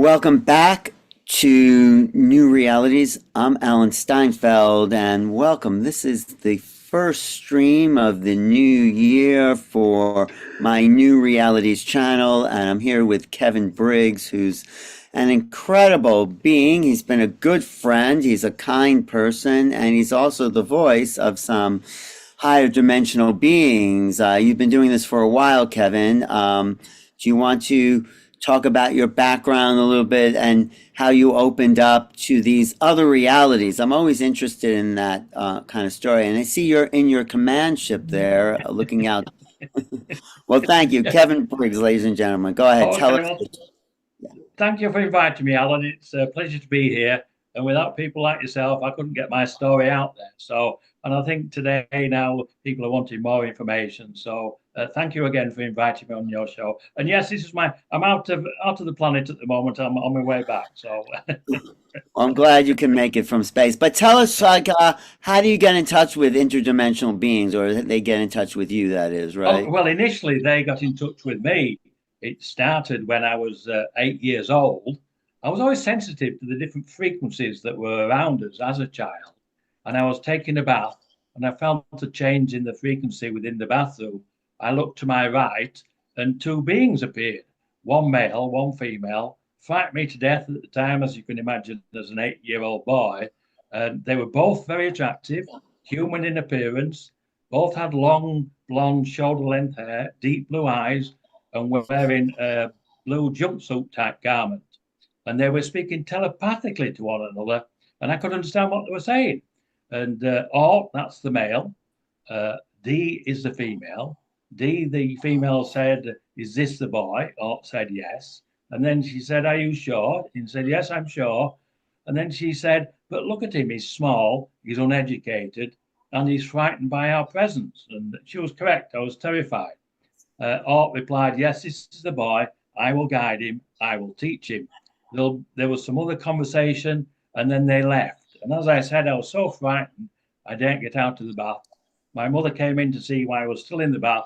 Welcome back to New Realities. I'm Alan Steinfeld, and welcome. This is the first stream of the new year for my New Realities channel, and I'm here with Kevin Briggs, who's an incredible being. He's been a good friend, he's a kind person, and he's also the voice of some higher dimensional beings. You've been doing this for a while, Kevin. Do you want to talk about your background a little bit and how you opened up to these other realities? I'm always interested in that kind of story. And I see you're in your command ship there looking out. Well, thank you, Kevin Briggs, ladies and gentlemen. Go ahead, tell Okay, us. well, thank you for inviting me, Alan. It's a pleasure to be here. And without people like yourself, I couldn't get my story out there. So, and I think today now people are wanting more information. So, thank you again for inviting me on your show. And yes, this is I'm out of the planet at the moment. I'm on my way back. So, I'm glad you can make it from space. But tell us, how do you get in touch with interdimensional beings, or they get in touch with you, that is, oh, right? well, initially they got in touch with me. It started when I was 8 years old. I was always sensitive to the different frequencies that were around us as a child. And I was taking a bath and I felt a change in the frequency within the bathroom. I looked to my right and two beings appeared, one male, one female, frightened me to death at the time, as you can imagine, as an 8-year-old boy. And they were both very attractive, human in appearance, both had long, blonde, shoulder length hair, deep blue eyes, and were wearing a blue jumpsuit type garment. And they were speaking telepathically to one another, and I could understand what they were saying. And O, that's the male, D is the female. D, the female said, "Is this the boy?" O said, "Yes." And then she said, "Are you sure?" He said, "Yes, I'm sure." And then she said, "But look at him, he's small, he's uneducated, and he's frightened by our presence." And she was correct, I was terrified. Art replied, "Yes, this is the boy. I will guide him. I will teach him." There was some other conversation, and then they left. And as I said, I was so frightened, I didn't get out of the bath. My mother came in to see why I was still in the bath.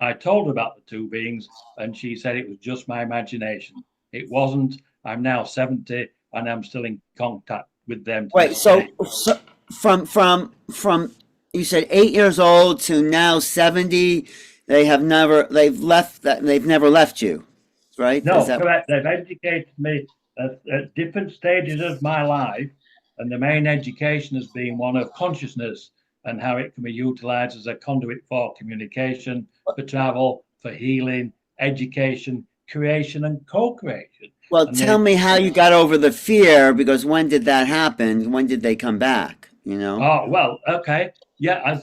I told her about the two beings, and she said it was just my imagination. It wasn't. I'm now 70, and I'm still in contact with them to Wait, this day. so from you said 8 years old to now 70, they've never left you, right? Is No, that correct. They've educated me at different stages of my life, and the main education has been one of consciousness and how it can be utilized as a conduit for communication, for travel, for healing, education, creation, and co-creation. well, And tell they, me how you got over the fear, because when did that happen? When did they come back, you know? oh well, okay, yeah.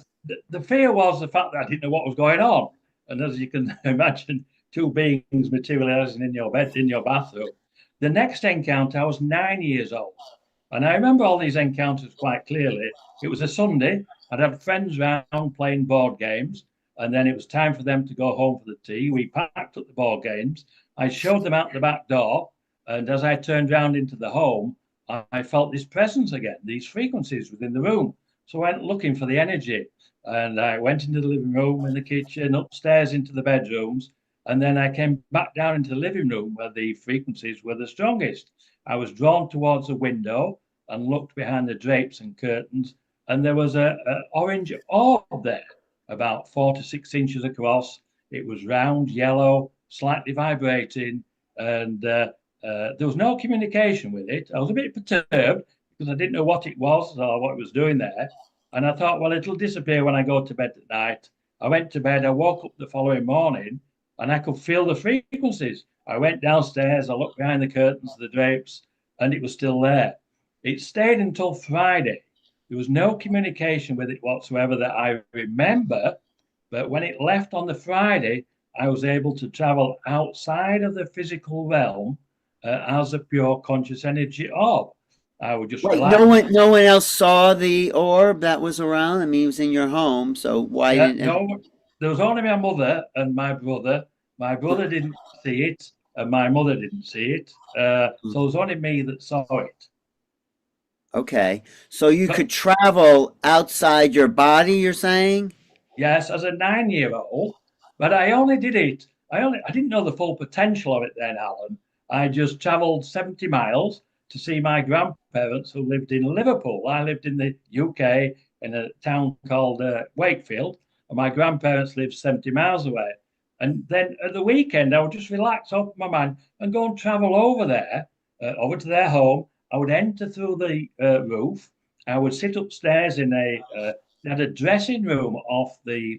The fear was the fact that I didn't know what was going on, and as you can imagine, two beings materializing in your bed, in your bathroom. The next encounter, I was 9 years old. And I remember all these encounters quite clearly. It was a Sunday. I'd have friends round playing board games. And then it was time for them to go home for the tea. We packed up the board games. I showed them out the back door. And as I turned round into the home, I felt this presence again, these frequencies within the room. So I went looking for the energy. And I went into the living room, in the kitchen, upstairs into the bedrooms. And then I came back down into the living room where the frequencies were the strongest. I was drawn towards a window and looked behind the drapes and curtains, and there was a orange orb there, about 4 to 6 inches across. It was round, yellow, slightly vibrating, and there was no communication with it. I was a bit perturbed because I didn't know what it was or what it was doing there. And I thought, well, it'll disappear when I go to bed at night. I went to bed, I woke up the following morning, and I could feel the frequencies. I went downstairs, I looked behind the curtains, the drapes, and it was still there. It stayed until Friday. There was no communication with it whatsoever that I remember. But when it left on the Friday, I was able to travel outside of the physical realm as a pure conscious energy orb. I would just Wait, relax. no one else saw the orb that was around? I mean, it was in your home, so why didn't? No, there was only my mother and my brother. My brother didn't see it, and my mother didn't see it. So it was only me that saw it. Okay, so you But could travel outside your body, you're saying? yes, as a 9 year old, but I only did it. I didn't know the full potential of it then, Alan. I just traveled 70 miles to see my grandparents who lived in Liverpool. I lived in the UK in a town called Wakefield, and my grandparents lived 70 miles away. And then at the weekend, I would just relax, open my mind, and go and travel over there, over to their home. I would enter through the roof. I would sit upstairs in they had a dressing room off the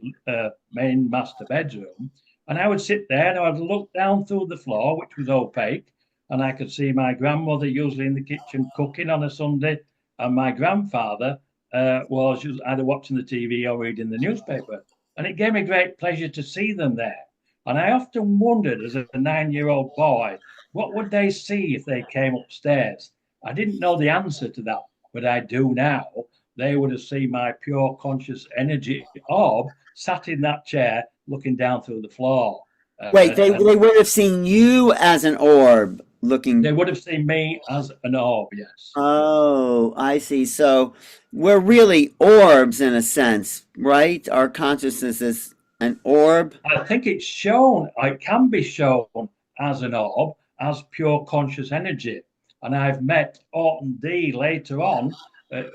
main master bedroom. And I would sit there and I would look down through the floor, which was opaque. And I could see my grandmother usually in the kitchen cooking on a Sunday. And my grandfather was either watching the TV or reading the newspaper. And it gave me great pleasure to see them there. And I often wondered as a 9-year-old boy, what would they see if they came upstairs? I didn't know the answer to that, but I do now. They would have seen my pure conscious energy orb sat in that chair looking down through the floor. Wait, they would have seen you as an orb looking. They would have seen me as an orb, yes. Oh, I see. So we're really orbs in a sense, right? Our consciousness is an orb. I think it's shown, it can be shown as an orb, as pure conscious energy. And I've met Orton D later on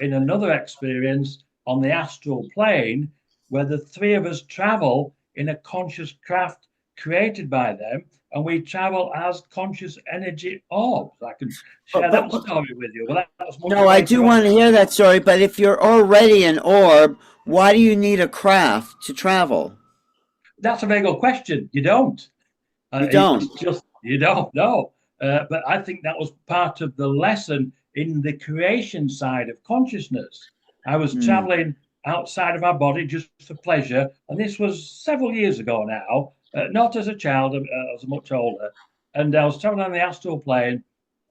in another experience on the astral plane, where the three of us travel in a conscious craft created by them, and we travel as conscious energy orbs. I can share that story with you. Well, that was no, I do want to hear that story, but if you're already an orb, why do you need a craft to travel? That's a very good question. You don't. You don't. You don't. No. But I think that was part of the lesson in the creation side of consciousness. I was traveling outside of my body just for pleasure, and this was several years ago now. Not as a child, I was much older, and I was traveling on the astral plane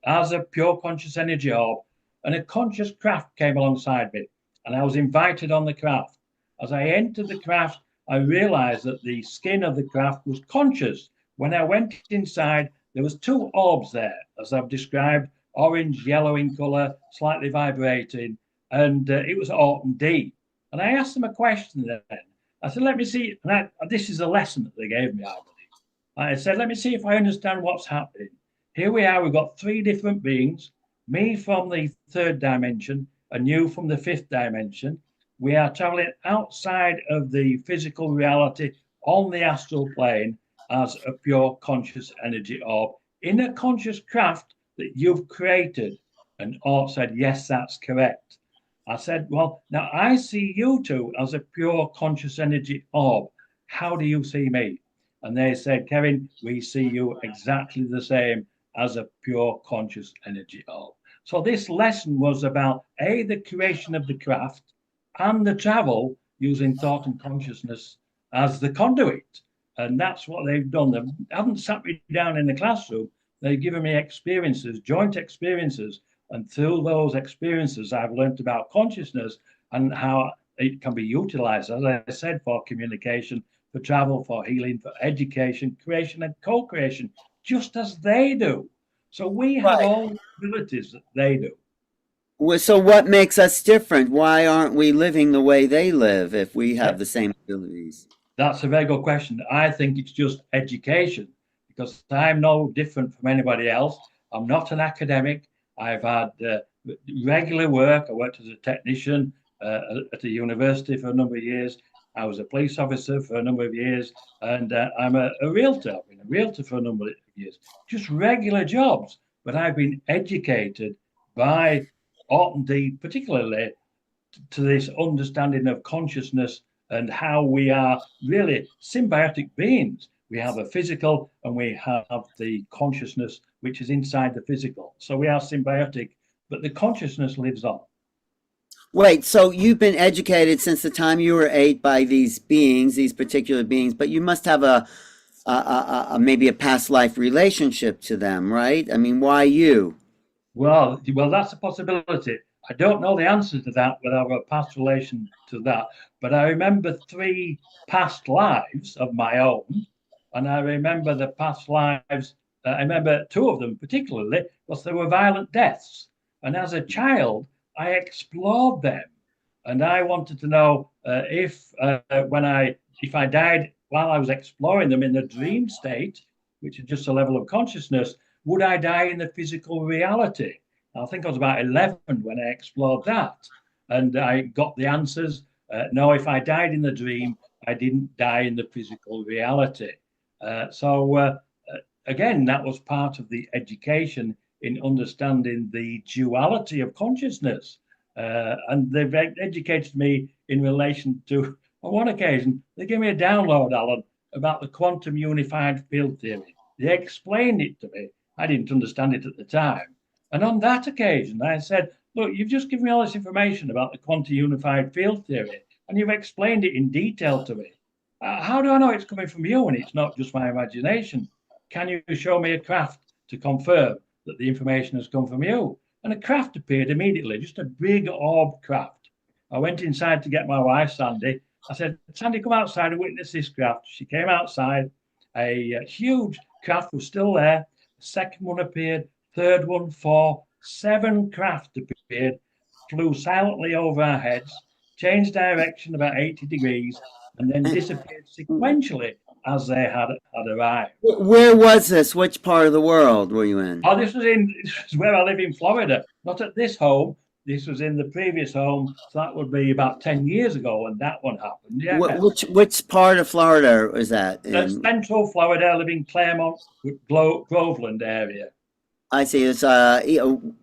as a pure conscious energy orb, and a conscious craft came alongside me, and I was invited on the craft. As I entered the craft, I realized that the skin of the craft was conscious. When I went inside, there was two orbs there, as I've described, orange, yellow in color, slightly vibrating, and it was Orton D. And I asked them a question then. I said, let me see, and this is a lesson that they gave me, I believe. I said, let me see if I understand what's happening. Here we are, we've got three different beings, me from the third dimension and you from the fifth dimension. We are traveling outside of the physical reality on the astral plane as a pure conscious energy orb in a conscious craft that you've created. And Ort said, yes, that's correct. I said, well, now I see you two as a pure conscious energy orb. How do you see me? And they said, Kevin, we see you exactly the same as a pure conscious energy orb. So this lesson was about the creation of the craft and the travel using thought and consciousness as the conduit. And that's what they've done. They haven't sat me down in the classroom. They've given me experiences, joint experiences. And through those experiences, I've learned about consciousness and how it can be utilized, as I said, for communication, for travel, for healing, for education, creation, and co-creation, just as they do. So we have all the abilities that they do. Well, so what makes us different? Why aren't we living the way they live if we have the same abilities? That's a very good question. I think it's just education, because I'm no different from anybody else. I'm not an academic. I've had regular work. I worked as a technician at a university for a number of years. I was a police officer for a number of years, and I'm a realtor. I've been a realtor for a number of years. Just regular jobs, but I've been educated by Orton D, particularly to this understanding of consciousness and how we are really symbiotic beings. We have a physical and we have the consciousness, which is inside the physical. So we are symbiotic, but the consciousness lives on. Wait, so you've been educated since the time you were 8 by these beings, these particular beings, but you must have a maybe a past life relationship to them, right? I mean, why you? Well, that's a possibility. I don't know the answer to that, but I have a past relation to that. But I remember 3 past lives of my own. And I remember the past lives, I remember 2 of them particularly, because they were violent deaths. And as a child, I explored them. And I wanted to know if I died while I was exploring them in the dream state, which is just a level of consciousness, would I die in the physical reality? I think I was about 11 when I explored that. And I got the answers. No, if I died in the dream, I didn't die in the physical reality. Again, that was part of the education in understanding the duality of consciousness. And they've educated me in relation to, on one occasion, they gave me a download, Alan, about the quantum unified field theory. They explained it to me. I didn't understand it at the time. And on that occasion, I said, look, you've just given me all this information about the quantum unified field theory, and you've explained it in detail to me. How do I know it's coming from you and it's not just my imagination? Can you show me a craft to confirm that the information has come from you? And a craft appeared immediately, just a big orb craft. I went inside to get my wife, Sandy. I said, Sandy, come outside and witness this craft. She came outside. A huge craft was still there. The second one appeared, third one, 4, 7 craft appeared, flew silently over our heads, changed direction about 80 degrees, and then disappeared sequentially as they had arrived. Where was this? Which part of the world were you in? Oh, this was where I live in Florida, not at this home. This was in the previous home, so that would be about 10 years ago when that one happened. Yeah. Which part of Florida is that? Central Florida. I live in Claremont, Groveland area. I see. It's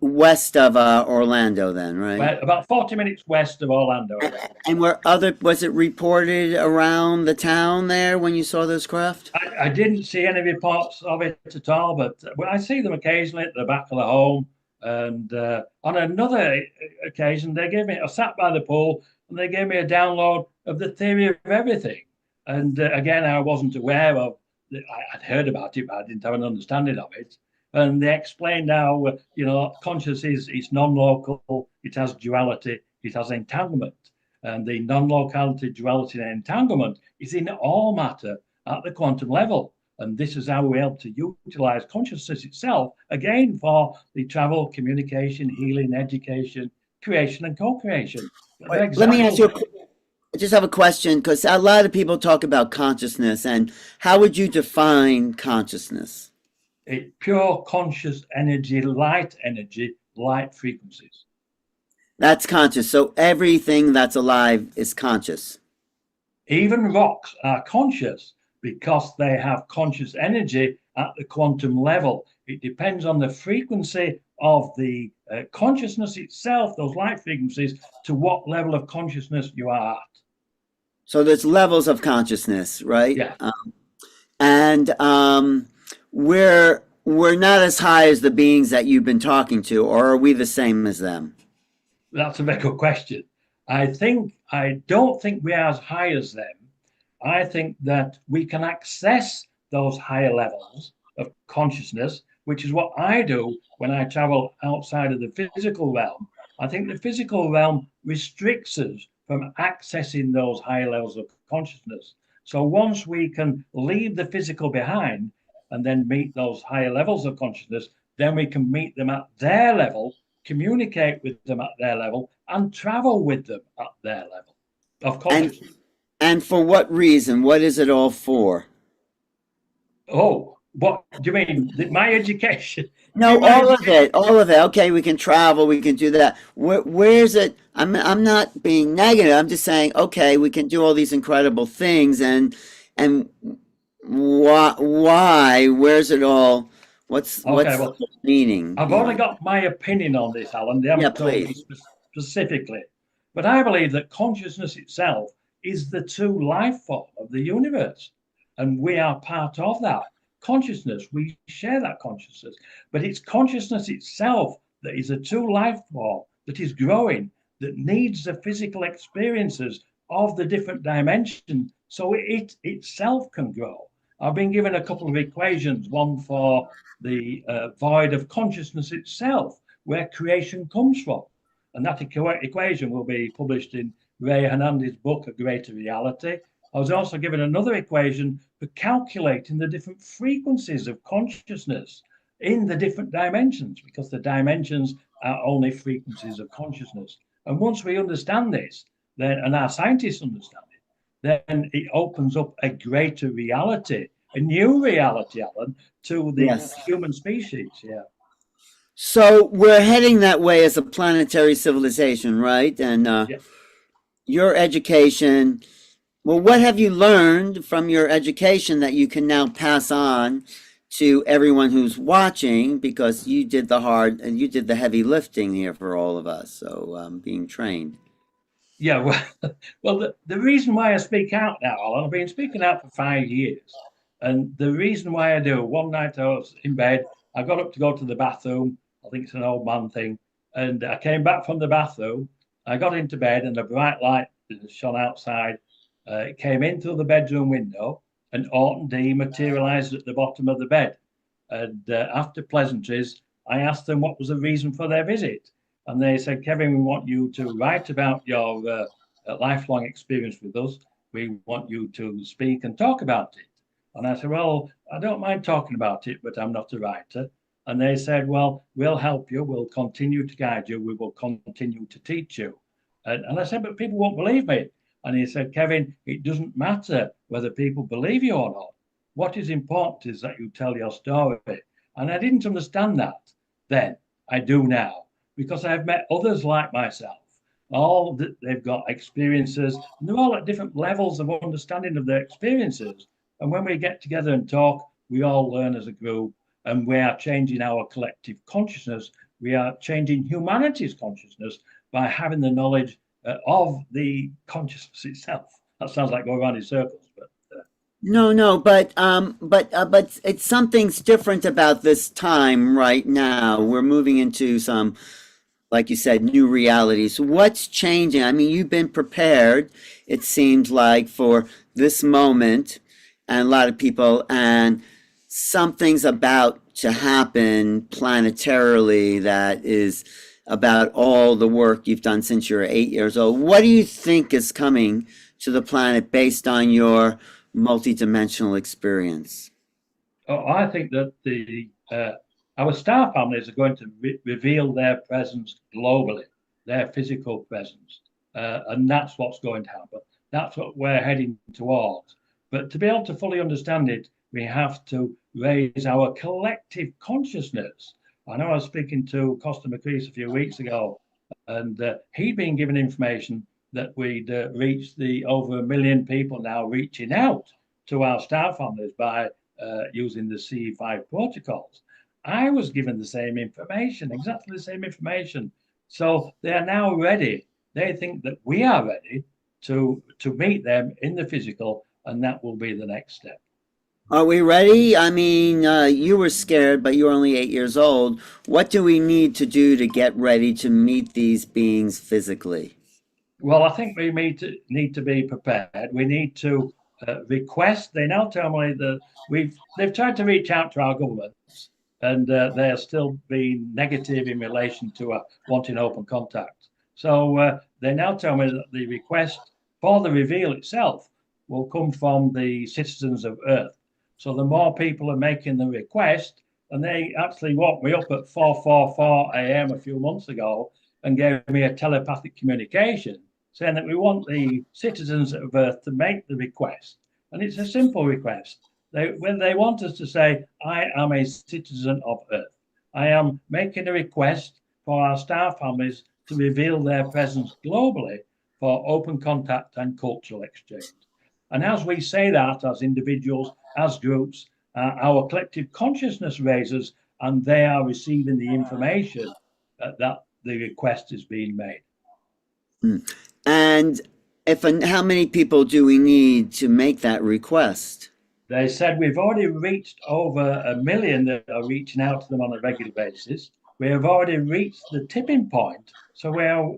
west of Orlando, then, right? Well, about 40 minutes west of Orlando. And was it reported around the town there when you saw those craft? I didn't see any reports of it at all, but I see them occasionally at the back of the home. And on another occasion, I sat by the pool and they gave me a download of the theory of everything. And again, I wasn't aware of it. I'd heard about it, but I didn't have an understanding of it. And they explained how, consciousness is non-local, it has duality, it has entanglement. And the non-locality, duality, and entanglement is in all matter at the quantum level. And this is how we're able to utilize consciousness itself, again, for the travel, communication, healing, education, creation, and co-creation. Let me ask you, I just have a question, because a lot of people talk about consciousness, and how would you define consciousness? Pure conscious energy, light frequencies. That's conscious. So everything that's alive is conscious. Even rocks are conscious because they have conscious energy at the quantum level. It depends on the frequency of the consciousness itself, those light frequencies, to what level of consciousness you are at. So there's levels of consciousness, right? Yeah. We're not as high as the beings that you've been talking to, or are we the same as them? That's a very good question. I don't think we are as high as them. I think that we can access those higher levels of consciousness, which is what I do when I travel outside of the physical realm. I think the physical realm restricts us from accessing those higher levels of consciousness. So once we can leave the physical behind and then meet those higher levels of consciousness, then we can meet them at their level, communicate with them at their level, and travel with them at their level of consciousness. And for what reason? What is it all for? Oh, what do you mean? My education? No, all of it. Okay, we can travel, we can do that. Where's it? I'm not being negative. I'm just saying, okay, we can do all these incredible things, and why? Where's it all? What's the meaning? I've only got my opinion on this, Alan. They haven't told me specifically, but I believe that consciousness itself is the true life form of the universe, and we are part of that consciousness. We share that consciousness, but it's consciousness itself that is a true life form that is growing, that needs the physical experiences of the different dimensions so it itself can grow. I've been given a couple of equations, one for the void of consciousness itself, where creation comes from. And that equation will be published in Ray Hernandez's book, A Greater Reality. I was also given another equation for calculating the different frequencies of consciousness in the different dimensions, because the dimensions are only frequencies of consciousness. And once we understand this, then, and our scientists understand it, then it opens up a greater reality a new reality, Alan, to the Yes. human species. Yeah. So we're heading that way as a planetary civilization, right? And Yeah. your education, well, what have you learned from your education that you can now pass on to everyone who's watching? Because you did the hard and you did the heavy lifting here for all of us. So being trained. Yeah, well, the reason why I speak out now, Alan, I've been speaking out for 5 years. And the reason why I do, one night I was in bed, I got up to go to the bathroom. I think it's an old man thing. And I came back from the bathroom. I got into bed and a bright light shone outside. It came in through the bedroom window and Orton D materialized at the bottom of the bed. And after pleasantries, I asked them what was the reason for their visit. And they said, Kevin, we want you to write about your lifelong experience with us. We want you to speak and talk about it. And I said, well, I don't mind talking about it, but I'm not a writer. And they said, well, we'll help you. We'll continue to guide you. We will continue to teach you. And I said, but people won't believe me. And he said, Kevin, it doesn't matter whether people believe you or not. What is important is that you tell your story. And I didn't understand that then. I do now, because I've met others like myself. All that they've got experiences, and they're all at different levels of understanding of their experiences. And when we get together and talk, we all learn as a group, and we are changing our collective consciousness. We are changing humanity's consciousness by having the knowledge of the consciousness itself. That sounds like going around in circles, but No, but it's something's different about this time right now. We're moving into some, like you said, new realities. What's changing? I mean, you've been prepared, it seems like, for this moment, and a lot of people, and something's about to happen planetarily that is about all the work you've done since you're 8 years old. What do you think is coming to the planet based on your multidimensional experience? I think that the our star families are going to reveal their presence globally, their physical presence, and that's what's going to happen. That's what we're heading towards. But to be able to fully understand it, we have to raise our collective consciousness. I know I was speaking to Costa McCreese a few weeks ago, and he'd been given information that we'd reached the over 1 million people now reaching out to our star families by using the CE5 protocols. I was given the same information, exactly the same information. So they are now ready. They think that we are ready to meet them in the physical, and that will be the next step. Are we ready? I mean, you were scared, but you were only 8 years old. What do we need to do to get ready to meet these beings physically? Well, I think we need to be prepared. We need to request. They now tell me that they've tried to reach out to our governments, and they are still being negative in relation to wanting open contact. So they now tell me that the request for the reveal itself will come from the citizens of Earth. So the more people are making the request, and they actually woke me up at 4:44 a.m. a few months ago and gave me a telepathic communication saying that we want the citizens of Earth to make the request. And it's a simple request. When they want us to say, I am a citizen of Earth, I am making a request for our star families to reveal their presence globally for open contact and cultural exchange. And as we say that as individuals, as groups, our collective consciousness raises, and they are receiving the information that the request is being made. And how many people do we need to make that request? They said we've already reached over 1 million that are reaching out to them on a regular basis. We have already reached the tipping point, so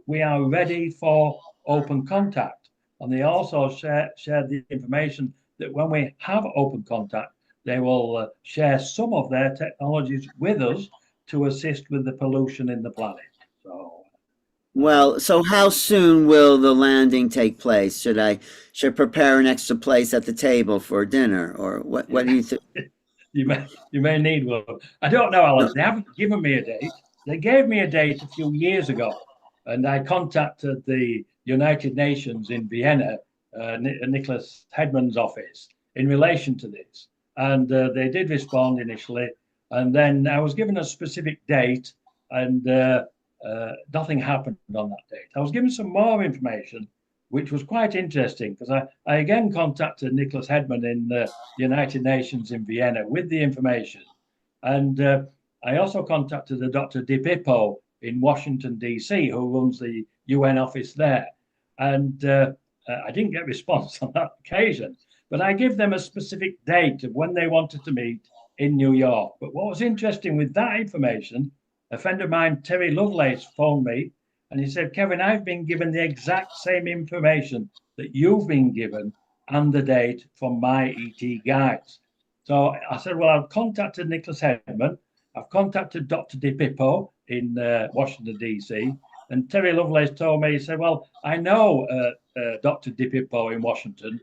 we are ready for open contact. And they also shared the information that when we have open contact, they will share some of their technologies with us to assist with the pollution in the planet. So, Well, so how soon will the landing take place? Should I prepare an extra place at the table for dinner, or what do you think? you may need one. I don't know, Alan. They haven't given me a date. They gave me a date a few years ago, and I contacted the United Nations in Vienna, Nicholas Hedman's office, in relation to this. and they did respond initially. And then I was given a specific date, and nothing happened on that date. I was given some more information, which was quite interesting because I again contacted Nicholas Hedman in the United Nations in Vienna with the information. And I also contacted the Dr. DiPippo in Washington, D.C., who runs the UN office there. And I didn't get response on that occasion, but I gave them a specific date of when they wanted to meet in New York. But what was interesting with that information, a friend of mine, Terry Lovelace, phoned me and he said, Kevin, I've been given the exact same information that you've been given and the date from my ET guides. So I said, well, I've contacted Nicholas Hedman. I've contacted Dr. DiPippo in Washington, D.C. And Terry Lovelace told me, he said, well, I know Dr. DiPippo in Washington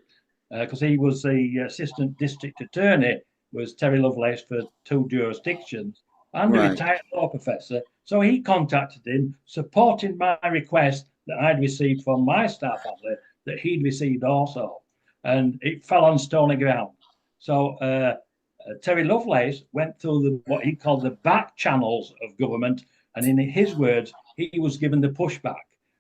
because he was the assistant district attorney, was Terry Lovelace for 2 jurisdictions, and a retired law professor. So he contacted him, supporting my request that I'd received from my staff family, that he'd received also. And it fell on stony ground. So Terry Lovelace went through what he called the back channels of government, and in his words, he was given the pushback.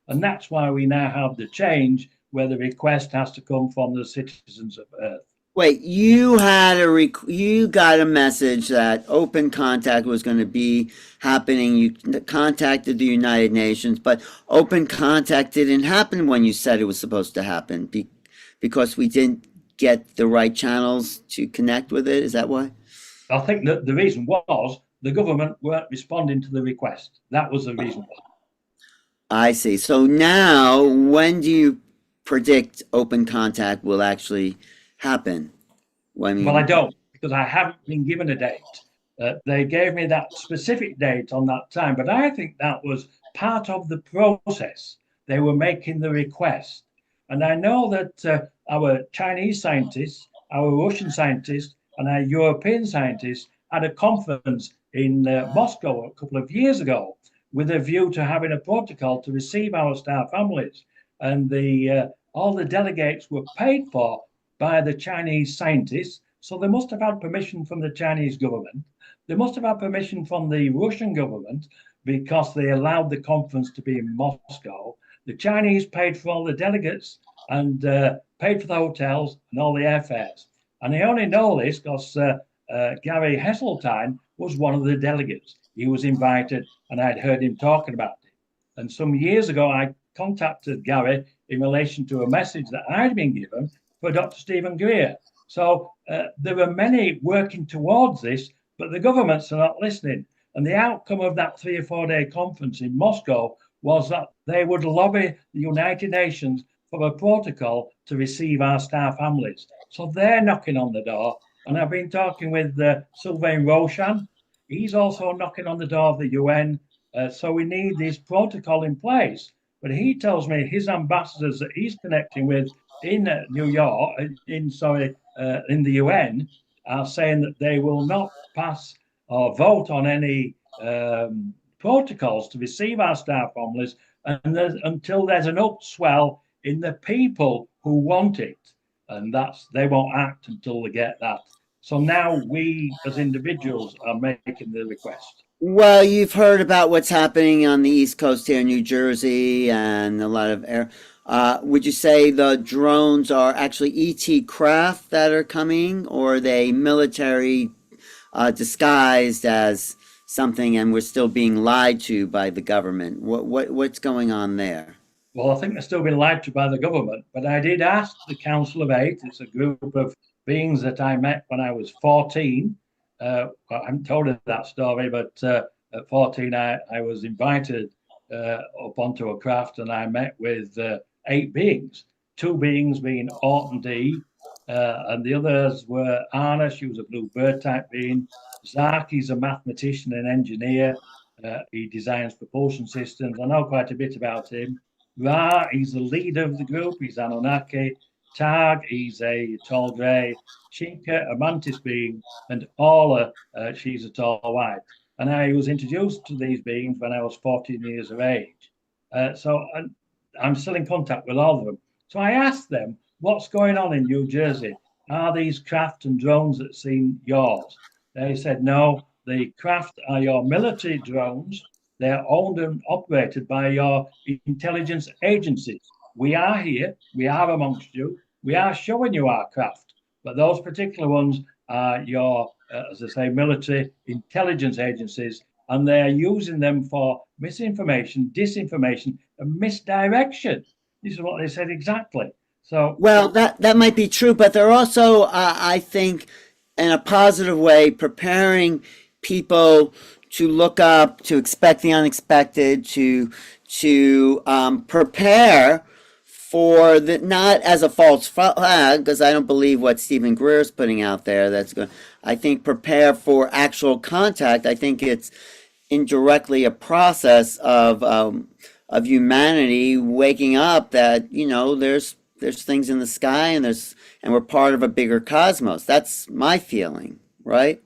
And that's why we now have the change where the request has to come from the citizens of Earth. Wait, you had you got a message that open contact was going to be happening. You contacted the United Nations, but open contact didn't happen when you said it was supposed to happen because we didn't get the right channels to connect with it. Is that why? I think that the reason was the government weren't responding to the request. That was the reason why. I see. So now, when do you predict open contact will actually happen? Well, I don't, because I haven't been given a date. They gave me that specific date on that time, but I think that was part of the process. They were making the request. And I know that our Chinese scientists, our Russian scientists, and our European scientists had a conference in Moscow a couple of years ago with a view to having a protocol to receive our star families. And all the delegates were paid for by the Chinese scientists. So they must have had permission from the Chinese government. They must have had permission from the Russian government because they allowed the conference to be in Moscow. The Chinese paid for all the delegates and paid for the hotels and all the airfares. And I only know this because Gary Heseltine was one of the delegates. He was invited and I'd heard him talking about it. And some years ago, I contacted Gary in relation to a message that I'd been given for Dr. Stephen Greer. So there were many working towards this, but the governments are not listening. And the outcome of that 3 or 4 day conference in Moscow was that they would lobby the United Nations for a protocol to receive our star families. So they're knocking on the door. And I've been talking with Sylvain Roshan. He's also knocking on the door of the UN. So we need this protocol in place. But he tells me his ambassadors that he's connecting with in New York, in the UN, are saying that they will not pass or vote on any protocols to receive our star families until there's an upswell in the people who want it. And they won't act until they get that. So now we as individuals are making the request. Well, you've heard about what's happening on the East Coast here in New Jersey and a lot of air. Would you say the drones are actually ET craft that are coming, or are they military disguised as something, and we're still being lied to by the government? What's going on there? Well, I think they're still being lied to by the government, but I did ask the Council of Eight. It's a group of beings that I met when I was 14. I haven't told her that story, but at 14, I was invited up onto a craft and I met with 8 beings, 2 beings being Orton D, and the others were Anna, she was a blue bird type being. Zark, he's a mathematician and engineer. He designs propulsion systems. I know quite a bit about him. Ra, he's the leader of the group. He's Anunnaki. Tag, he's a tall grey. Chica, a mantis being. And Orla, she's a tall white. And I was introduced to these beings when I was 14 years of age. So I'm still in contact with all of them. So I asked them, what's going on in New Jersey? are these craft and drones that seen yours? They said, no, the craft are your military drones. They're owned and operated by your intelligence agencies. We are here, we are amongst you, we are showing you our craft, but those particular ones are your, as I say, military intelligence agencies, and they're using them for misinformation, disinformation, and misdirection. This is what they said exactly. So, Well, that might be true, but they're also, I think, in a positive way, preparing people to look up, to expect the unexpected, to prepare for the not as a false flag, because I don't believe what Stephen Greer is putting out there. That's going. I think prepare for actual contact. I think it's indirectly a process of humanity waking up that there's things in the sky and we're part of a bigger cosmos. That's my feeling, right?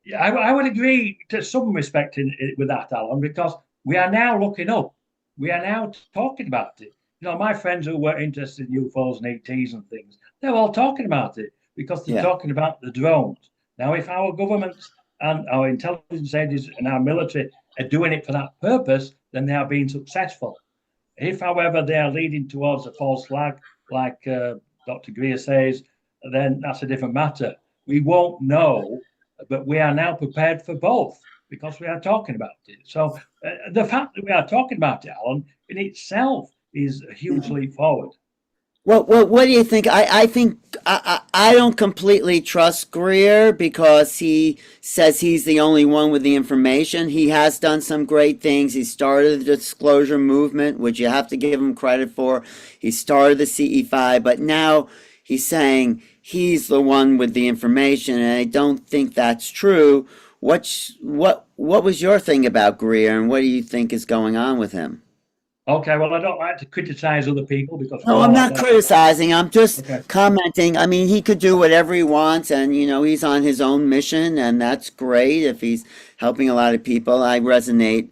yeah, I would agree to some respect with that, Alan, because we are now looking up. We are now talking about it. My friends who were interested in UFOs and ETs and things, they're all talking about it because they're Yeah. talking about the drones. Now, if our governments and our intelligence agencies and our military are doing it for that purpose, then they are being successful. If, however, they are leading towards a false flag, like Dr. Greer says, then that's a different matter. We won't know, but we are now prepared for both because we are talking about it. So the fact that we are talking about it, Alan, in itself is a huge leap forward. What do you think? I think I don't completely trust Greer because he says he's the only one with the information. He has done some great things. He started the disclosure movement, which you have to give him credit for. He started the CE5, but now he's saying he's the one with the information, and I don't think that's true. What was your thing about Greer, and what do you think is going on with him? Okay, well, I don't like to criticize other people because we No, I'm all have not our. criticizing. I'm just Okay. commenting. I mean, he could do whatever he wants, and he's on his own mission, and that's great if he's helping a lot of people. I resonate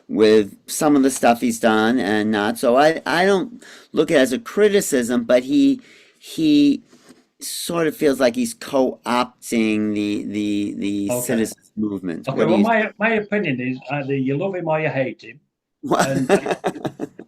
with some of the stuff he's done and not. So I don't look at it as a criticism, but he sort of feels like he's co-opting the Okay. citizens movement. Okay. What do Well, you my opinion is either you love him or you hate him. And think?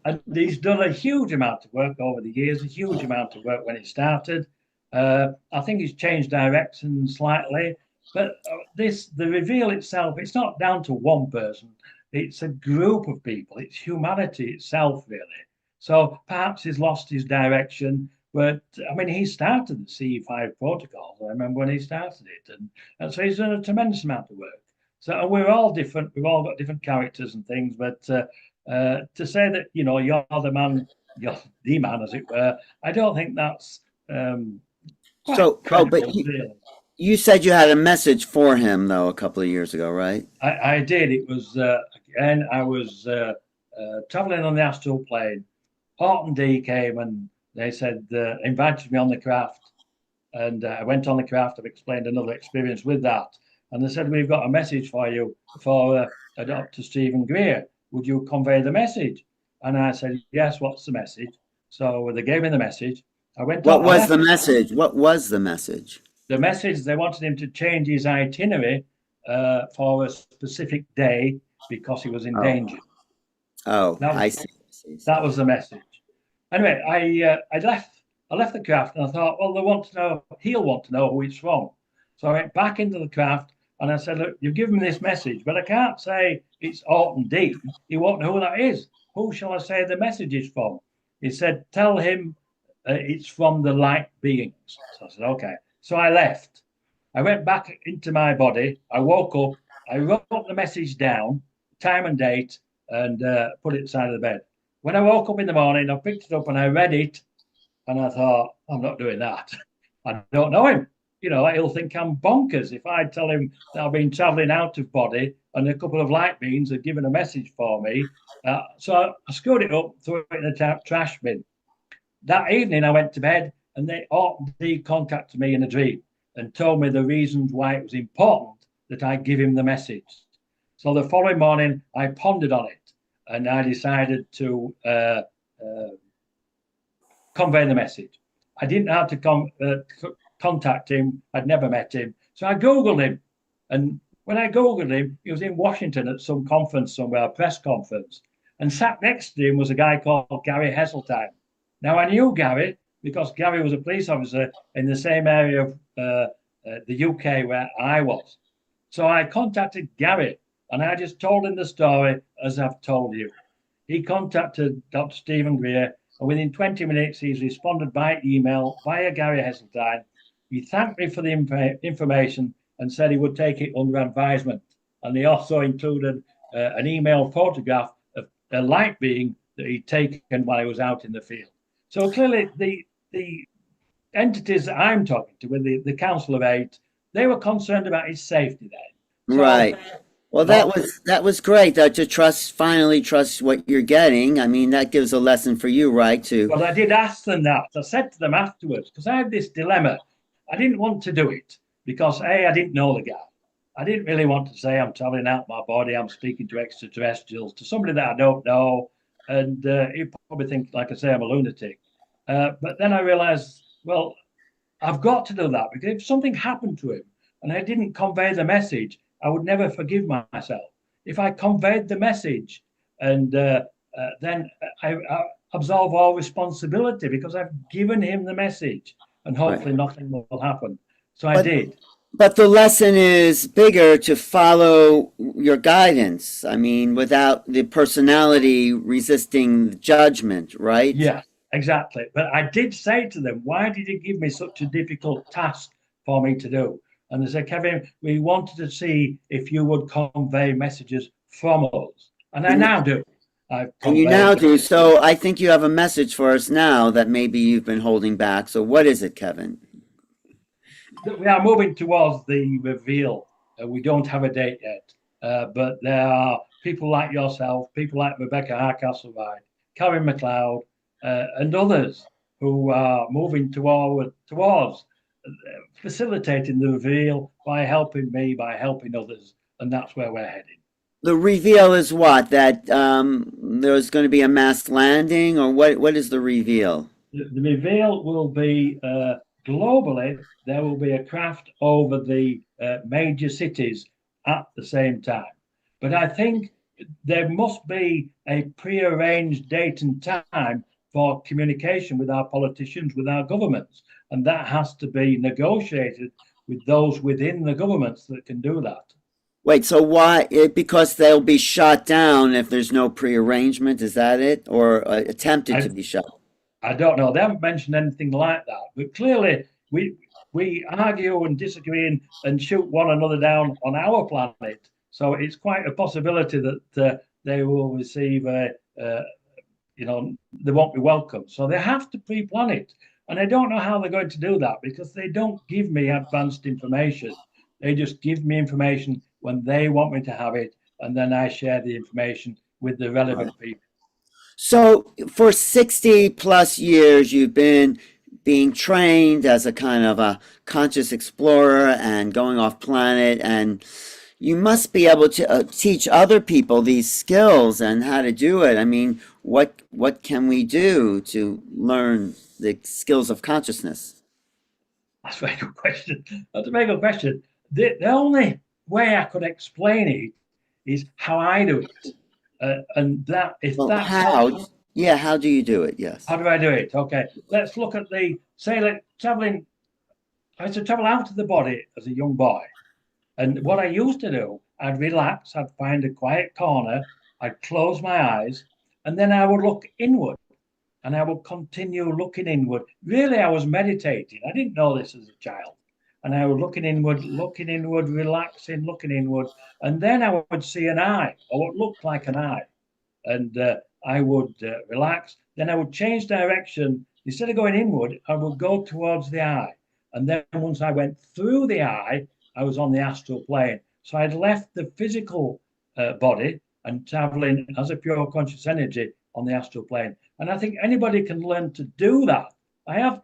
and he's done a huge amount of work over the years, a huge amount of work when it started. I think he's changed direction slightly, but the reveal itself, it's not down to one person. It's a group of people. It's humanity itself, really. So perhaps he's lost his direction, but I mean, he started the CE5 protocols. I remember when he started it, and so he's done a tremendous amount of work. So and we're all different. We've all got different characters and things, but to say that you're you're the man, as it were, I don't think that's quite But credible, really. you said you had a message for him though a couple of years ago, right? I did. It was again. I was traveling on the Astral plane. Horton D came and they said invited me on the craft, and I went on the craft. I've explained another experience with that, and they said we've got a message for you for Dr. Stephen Greer. Would you convey the message? And I said yes. What's the message? So they gave me the message. I went on. What I was left the message? What was the message? the message. They wanted him to change his itinerary for a specific day because he was in Oh, danger. oh, That I was see. I see, I that see. was the message. Anyway, I left the craft and I thought, well, they want to know. He'll want to know who it's from. So I went back into the craft and I said, look, you've given me this message, but I can't say it's Alton D. He won't know who that is. Who shall I say the message is from? He said, tell him it's from the light beings. So I said, okay. So I left. I went back into my body. I woke up. I wrote the message down, time and date, and put it inside of the bed. When I woke up in the morning, I picked it up and I read it, and I thought, I'm not doing that. I don't know him. He'll think I'm bonkers if I tell him that I've been traveling out of body and a couple of light beings have given a message for me. So I screwed it up, threw it in the trash bin. That evening, I went to bed, and they contacted me in a dream and told me the reasons why it was important that I give him the message. So the following morning, I pondered on it, and I decided to convey the message. I didn't have to contact him. I'd never met him. So I Googled him. And when I Googled him, he was in Washington at some conference somewhere, a press conference. And sat next to him was a guy called Gary Heseltine. Now, I knew Gary because Gary was a police officer in the same area of the UK where I was. So I contacted Gary and I just told him the story as I've told you. He contacted Dr. Stephen Greer, and within 20 minutes, he's responded by email via Gary Heseltine. He thanked me for the information and said he would take it under advisement. And he also included an email photograph of a light being that he'd taken while he was out in the field. So clearly, the entities that I'm talking to, with the Council of Eight, they were concerned about his safety then. So, Right. Well, that was great to finally trust what you're getting. I mean, that gives a lesson for you, right? Well, I did ask them that. I said to them afterwards, because I had this dilemma. I didn't want to do it because I didn't know the guy. I didn't really want to say I'm traveling out my body, I'm speaking to extraterrestrials, to somebody that I don't know. And he'd probably think, like I say, I'm a lunatic. But then I realized, well, I've got to do that because if something happened to him and I didn't convey the message, I would never forgive myself. If I conveyed the message and then I absolve all responsibility because I've given him the message and hopefully nothing will happen. So I did. But the lesson is bigger, to follow your guidance. I mean, without the personality resisting judgment, right? Yeah, exactly. But I did say to them, why did you give me such a difficult task for me to do? And they said, Kevin, we wanted to see if you would convey messages from us. And I now do. And you now do. So I think you have a message for us now that maybe you've been holding back. So what is it, Kevin? We are moving towards the reveal. We don't have a date yet. But there are people like yourself, people like Rebecca Hardcastle-White, Karen McLeod, and others who are moving towards facilitating the reveal by helping me, by helping others, and that's where we're heading. The reveal is what? That there's going to be a mass landing, or what is the reveal? The reveal will be globally, there will be a craft over the major cities at the same time. But I think there must be a pre-arranged date and time for communication with our politicians, with our governments. And that has to be negotiated with those within the governments that can do that. Wait, so why? Because they'll be shot down if there's no pre-arrangement, is that it? Or attempted to be shot? I don't know. They haven't mentioned anything like that. But clearly, we argue and disagree and shoot one another down on our planet. So it's quite a possibility that they will receive they won't be welcome. So they have to pre-plan it. And I don't know how they're going to do that because they don't give me advanced information. They just give me information when they want me to have it. And then I share the information with the relevant people. So for 60 plus years, you've been being trained as a kind of a conscious explorer and going off planet, and you must be able to teach other people these skills and how to do it. I mean, what can we do to learn the skills of consciousness? That's a very good question. That's a very good question. The only way I could explain it is how I do it. And that if Well, that's how do you do it? Yes. How do I do it? Okay, let's look at traveling. I used to travel out of the body as a young boy. And what I used to do, I'd relax, I'd find a quiet corner, I'd close my eyes, and then I would look inward and I would continue looking inward. Really, I was meditating. I didn't know this as a child. And I was looking inward, relaxing, looking inward. And then I would see an eye, or what looked like an eye. And I would relax. Then I would change direction. Instead of going inward, I would go towards the eye. And then once I went through the eye, I was on the astral plane. So I'd left the physical body and traveling as a pure conscious energy on the astral plane. And I think anybody can learn to do that. I have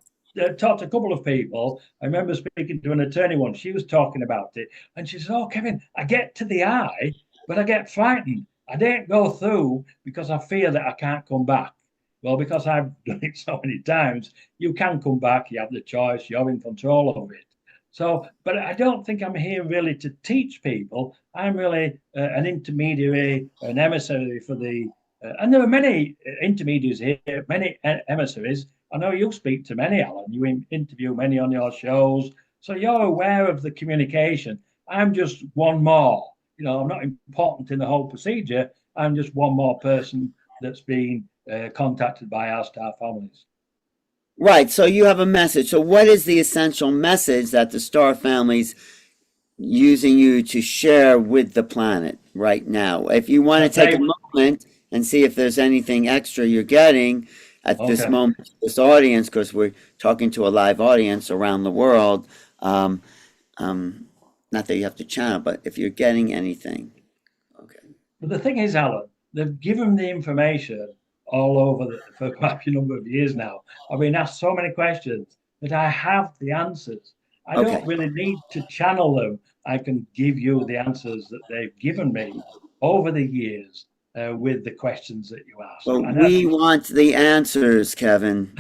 talked to a couple of people. I remember speaking to an attorney once. She was talking about it. And she said, oh, Kevin, I get to the eye, but I get frightened. I don't go through because I fear that I can't come back. Well, because I've done it so many times, you can come back, you have the choice, you're in control of it. So, but I don't think I'm here really to teach people. I'm really an intermediary, an emissary for the, and there are many intermediaries here, many emissaries. I know you speak to many, Alan. You interview many on your shows. So you're aware of the communication. I'm just one more. You know, I'm not important in the whole procedure. I'm just one more person that's been contacted by our star families. Right. So you have a message. So what is the essential message that the star families using you to share with the planet right now? If you want to take a moment and see if there's anything extra you're getting at this moment, this audience, because we're talking to a live audience around the world. Not that you have to channel, but if you're getting anything. Okay. But the thing is, Alan, they've given the information all over for quite a number of years now. I've been asked so many questions that I have the answers. I don't really need to channel them. I can give you the answers that they've given me over the years with the questions that you asked. Well, we want the answers, Kevin.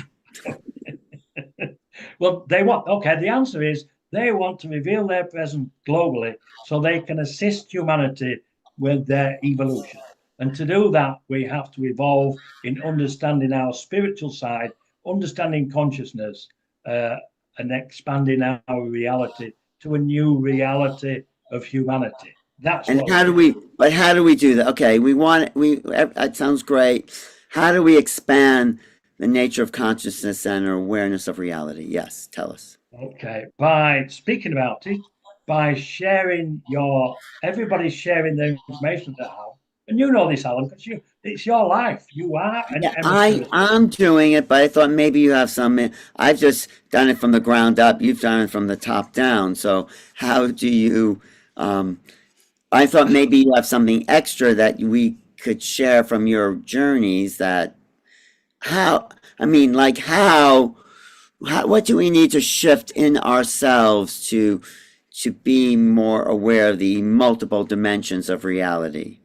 Well, they want, okay, the answer is they want to reveal their presence globally so they can assist humanity with their evolution. And to do that, we have to evolve in understanding our spiritual side, understanding consciousness, and expanding our reality to a new reality of humanity. That's and how do we do that? Okay, that sounds great. How do we expand the nature of consciousness and our awareness of reality? Yes, tell us. Okay, by speaking about it, by sharing everybody's sharing the information they have. And you know this, Alan, because it's your life. You are an emissary. I'm doing it, but I thought maybe you have some. I've just done it from the ground up. You've done it from the top down. So how do you? I thought maybe you have something extra that we could share from your journeys. What do we need to shift in ourselves to be more aware of the multiple dimensions of reality?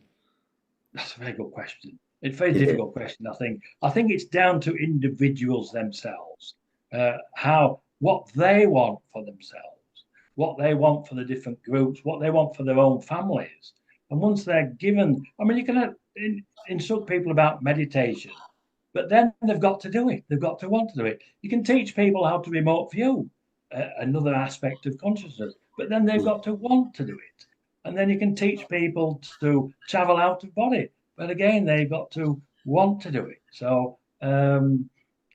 That's a very good question. It's a very difficult question, I think. I think it's down to individuals themselves, what they want for themselves, what they want for the different groups, what they want for their own families. And once they're given, I mean, you can instruct people about meditation, but then they've got to do it. They've got to want to do it. You can teach people how to remote view, another aspect of consciousness, but then they've got to want to do it. And then you can teach people to travel out of body. But again, they've got to want to do it. So, and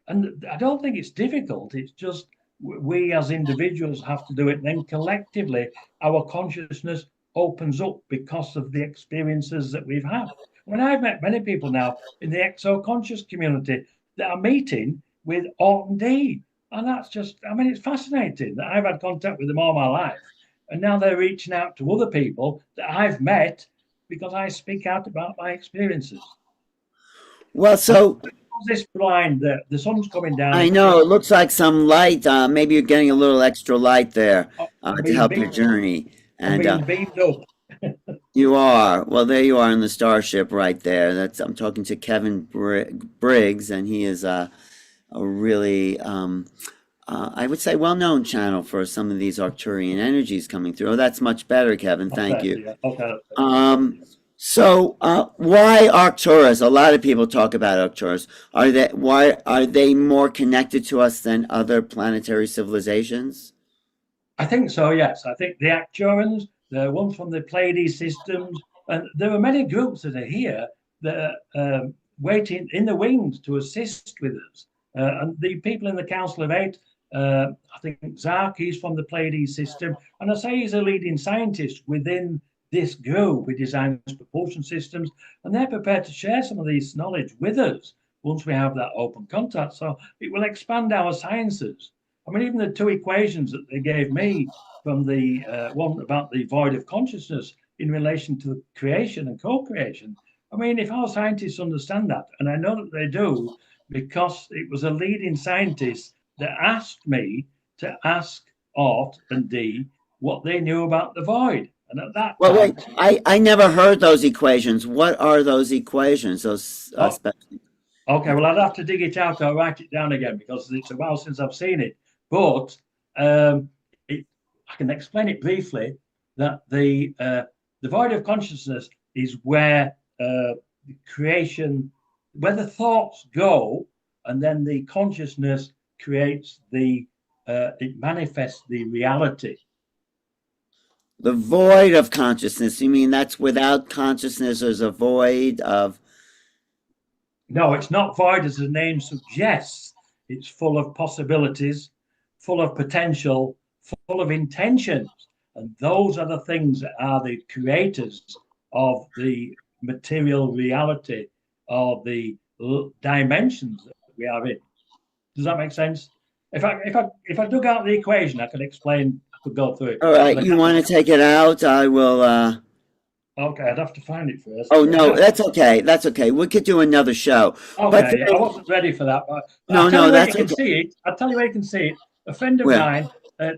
I don't think it's difficult. It's just we as individuals have to do it. And then collectively, our consciousness opens up because of the experiences that we've had. I mean, I've met many people now in the exo-conscious community that are meeting with Orton D. And that's just, I mean, it's fascinating that I've had contact with them all my life. And now they're reaching out to other people that I've met because I speak out about my experiences. Well, so this blind, the sun's coming down. I know it looks like some light. Maybe you're getting a little extra light there to help your journey. And being beamed up. You are. Well, there you are in the starship right there. I'm talking to Kevin Briggs, and he is a really I would say well-known channel for some of these Arcturian energies coming through. Oh, that's much better, Kevin. Thank you. Yeah. Okay. So why Arcturus? A lot of people talk about Arcturus. Why are they more connected to us than other planetary civilizations? I think so, yes. I think the Arcturians, the ones from the Pleiades systems, and there are many groups that are here that are waiting in the wings to assist with us. And the people in the Council of Eight, I think Zark, he's from the Pleiades system, and I say he's a leading scientist within this group. We design propulsion systems, and they're prepared to share some of this knowledge with us once we have that open contact. So it will expand our sciences. I mean, even the two equations that they gave me from the one about the void of consciousness in relation to creation and co-creation. I mean, if our scientists understand that, and I know that they do, because it was a leading scientist that asked me to ask Art and D what they knew about the void. And at that time, wait, I never heard those equations. What are those equations? Okay, well, I'd have to dig it out or write it down again because it's a while since I've seen it. But um, I can explain it briefly that the void of consciousness is where creation, where the thoughts go, and then the consciousness creates it manifests the reality. The void of consciousness. You mean that's without consciousness, there's a void of. No, it's not void as the name suggests. It's full of possibilities, full of potential, full of intentions. And those are the things that are the creators of the material reality or the dimensions that we are in. Does that make sense? If I dug out the equation, I could explain, I could go through it. All right, you want to take it out? I will. Okay, I'd have to find it first. Oh no, that's okay. That's okay. We could do another show. But Okay, I wasn't ready for that. But no, I'll tell no, you where you that's can okay. see it. I'll tell you where you can see it. A friend of Where? mine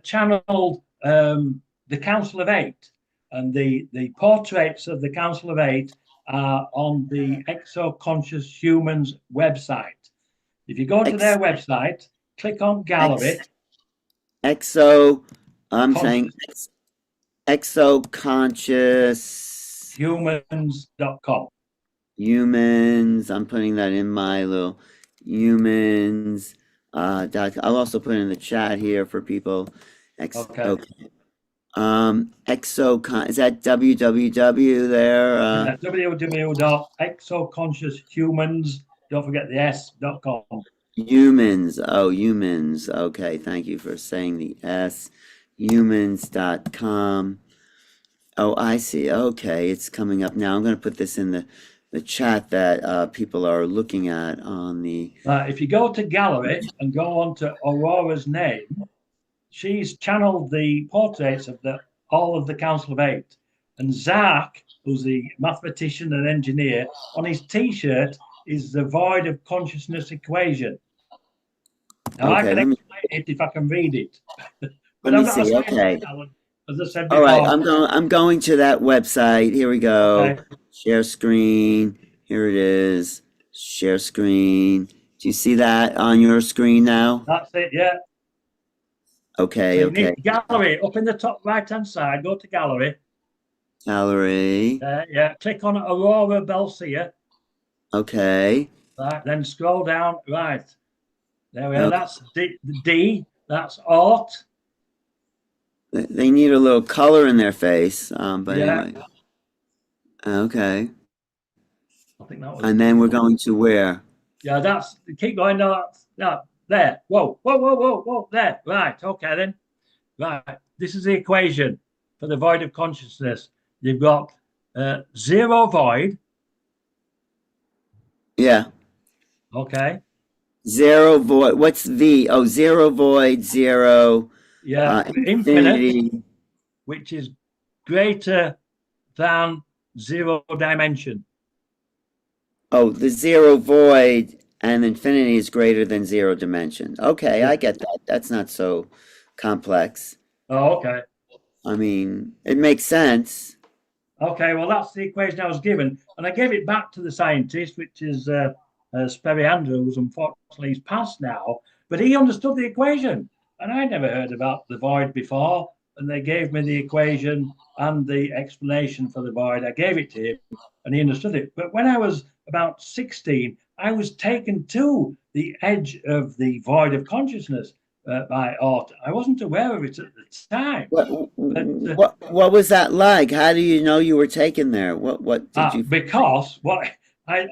channeled the Council of Eight, and the portraits of the Council of Eight are on the Exo Conscious Humans website. If you go to their website, click on Gallery. Exo. I'm saying Conscious exo conscious humans.com. humans. I'm putting that in my little humans. I'll also put it in the chat here for people. Okay. Okay. Exocon, is that www there? www.exoconscioushumans, don't forget the S.com. Humans. Oh, humans. Okay, thank you for saying the S. Humans.com. Oh, I see. Okay, it's coming up now. I'm going to put this in the chat that people are looking at on the. If you go to Gallery and go on to Aurora's name, she's channeled the portraits of all of the Council of Eight. And Zach, who's the mathematician and engineer, on his T-shirt is the void of consciousness equation. Now, I Okay, can explain it if I can read it. But let I'm me not a see. Okay. scientist, Alan, as I said All right, before. I'm going to that website. Here we go. Okay, Share screen. Here it is. Share screen. Do you see that on your screen now? that's it, yeah. Okay, So you okay. need Gallery up in the top right-hand side. Go to Gallery. Gallery. Yeah, click on Aurora Belcia. Okay. Right, then scroll down. Right, there we are. Okay. That's D. That's Art. They need a little color in their face. But Yeah, anyway. Okay. I think that was. And then we're going to where? Yeah, that's keep going. No, there. Whoa, whoa, whoa, whoa, whoa. There. Right. Okay then. Right. This is the equation for the void of consciousness. You've got zero void. Yeah. Okay. Zero void. What's V? Oh, zero void, zero Yeah. Infinite, infinity. which is greater than zero dimension. Oh, the zero void and infinity is greater than zero dimension. Okay, Yeah. I get that. That's not so complex. Oh, okay. I mean, it makes sense. Okay. Well, that's the equation I was given, and I gave it back to the scientist, which is Sperry Andrews. Unfortunately, he's passed now, but he understood the equation, and I never heard about the void before. And they gave me the equation and the explanation for the void. I gave it to him, and he understood it. But when I was about 16, I was taken to the edge of the void of consciousness by Art. I wasn't aware of it at the time, but What was that like? How do you know you were taken there? What did you? because what I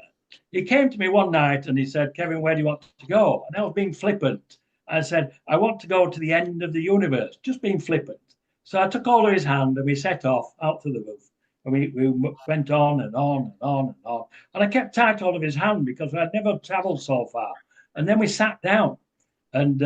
he came to me one night and he said, Kevin, where do you want to go? And I was being flippant. I said, I want to go to the end of the universe, just being flippant. So I took hold of his hand and we set off out to the roof. And we went on and on and on and on. And I kept tight hold of his hand because I'd never traveled so far. And then we sat down and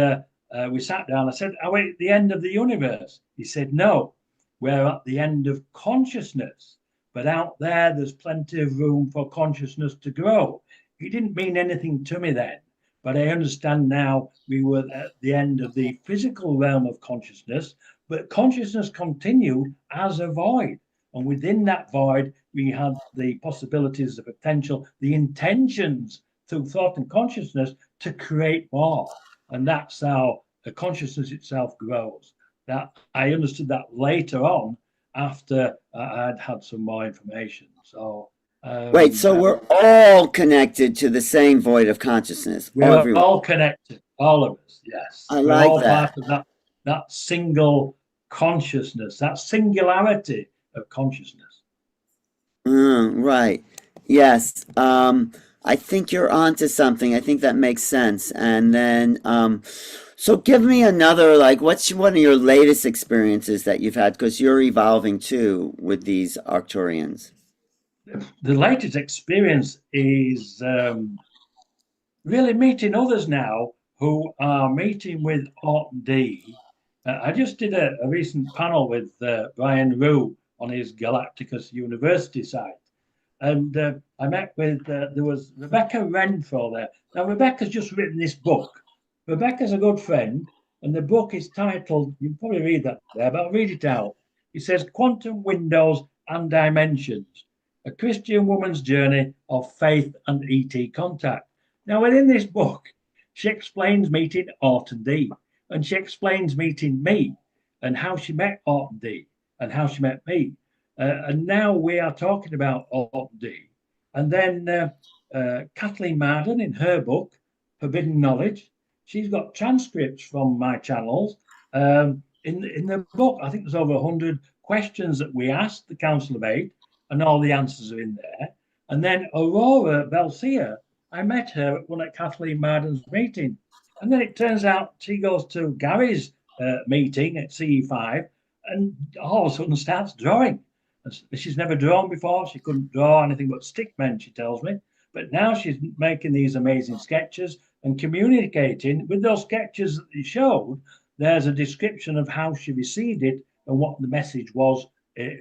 we sat down. I said, are we at the end of the universe? He said, no, we're at the end of consciousness. But out there, there's plenty of room for consciousness to grow. He didn't mean anything to me then, but I understand now we were at the end of the physical realm of consciousness, but consciousness continued as a void. And within that void, we had the possibilities, the potential, the intentions through thought and consciousness to create more. And that's how the consciousness itself grows. That I understood that later on after I'd had some more information. So Wait, so we're all connected to the same void of consciousness, we're everyone. all connected, all of us. Yes, I we're like all that. part of that single consciousness, that singularity of consciousness. Right. Yes. I think you're onto something. I think that makes sense. And then, so give me another, like, what's one of your latest experiences that you've had? Because you're evolving too with these Arcturians. The latest experience is really meeting others now who are meeting with Orton D. I just did a recent panel with Brian Rue on his Galacticus University site. And I met with, there was Rebecca Renfro there. Now, Rebecca's just written this book. Rebecca's a good friend, and the book is titled, you can probably read that there, but I'll read it out. It says, Quantum Windows and Dimensions, a Christian woman's journey of faith and ET contact. Now, within this book, she explains meeting Orton D, and she explains meeting me, and how she met Orton D, and how she met me. And now we are talking about Orton D. And then Kathleen Marden, in her book, Forbidden Knowledge, she's got transcripts from my channels. In the book, I think there's over 100 questions that we asked the Council of Eight, and all the answers are in there. And then Aurora Belcia, I met her at one of Kathleen Marden's meeting. And then it turns out she goes to Gary's meeting at CE5 and all of a sudden starts drawing. She's never drawn before. She couldn't draw anything but stick men, she tells me. But now she's making these amazing sketches and communicating with those sketches that they showed. There's a description of how she received it and what the message was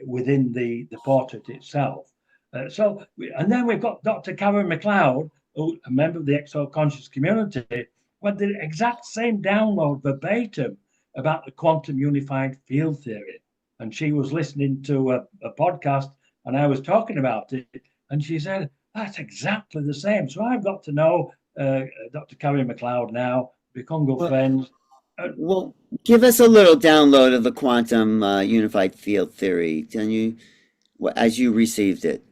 within the portrait itself. And then we've got Dr. Karen McLeod, who a member of the exo-conscious community, with the exact same download verbatim about the quantum unified field theory. And she was listening to a podcast, and I was talking about it, and she said, that's exactly the same. So I've got to know Dr. Karen McLeod now, become good friends. Well, give us a little download of the quantum unified field theory. Can you, as you received it?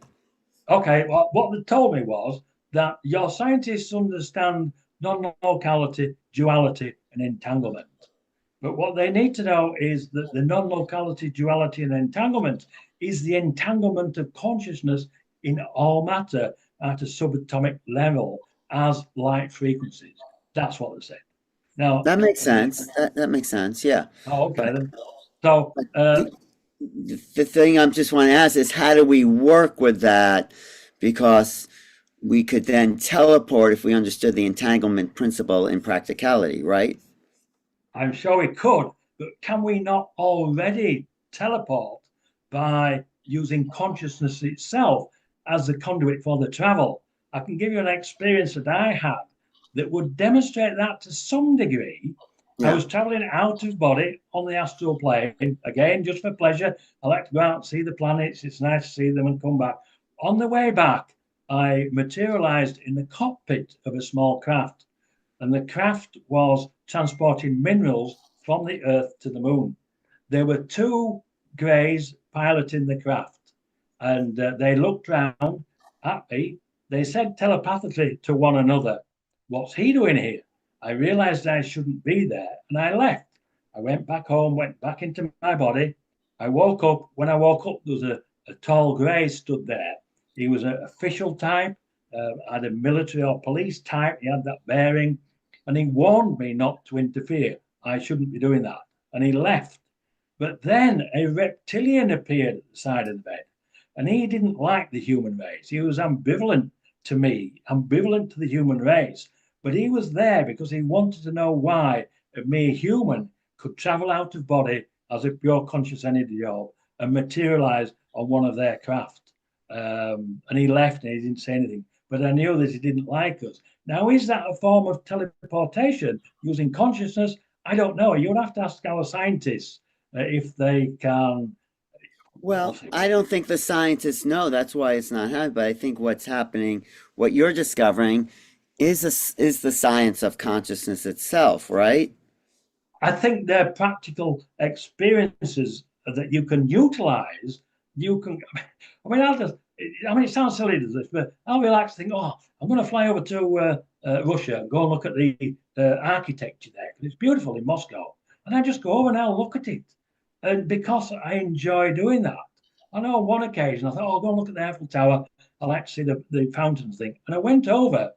Okay, well, what they told me was that your scientists understand non-locality, duality, and entanglement. But what they need to know is that the non-locality, duality, and entanglement is the entanglement of consciousness in all matter at a subatomic level as light frequencies. That's what they said. Now that makes sense. That makes sense. Yeah. Oh, okay then. So the thing I just want to ask is, how do we work with that? Because we could then teleport if we understood the entanglement principle in practicality, right? I'm sure we could, but can we not already teleport by using consciousness itself as the conduit for the travel? I can give you an experience that I had that would demonstrate that to some degree. Yeah. I was traveling out of body on the astral plane, again, just for pleasure. I like to go out and see the planets. It's nice to see them and come back. On the way back, I materialized in the cockpit of a small craft, and the craft was transporting minerals from the Earth to the moon. There were two greys piloting the craft, and they looked round at me. They said telepathically to one another, "What's he doing here?" I realized I shouldn't be there, and I left. I went back home, went back into my body. I woke up. When I woke up, there was a tall grey stood there. He was an official type, had a military or police type. He had that bearing. And he warned me not to interfere. I shouldn't be doing that. And he left. But then a reptilian appeared at the side of the bed. And he didn't like the human race. He was ambivalent to me, ambivalent to the human race. But he was there because he wanted to know why a mere human could travel out of body as a pure conscious energy orb and materialize on one of their craft. And he left and he didn't say anything. But I knew that he didn't like us. Now, is that a form of teleportation using consciousness? I don't know. You'll have to ask our scientists if they can. Well, I don't think the scientists know. That's why it's not happening. But I think what's happening, what you're discovering, is the science of consciousness itself, right? I think they're practical experiences that you can utilize. You can, I mean, it sounds silly to this, but I'll relax, think, oh, I'm going to fly over to Russia and go and look at the architecture there because it's beautiful in Moscow. And I just go over and I'll look at it. And because I enjoy doing that, I know on one occasion I thought, oh, I'll go and look at the Eiffel Tower. I like to see the fountains thing. And I went over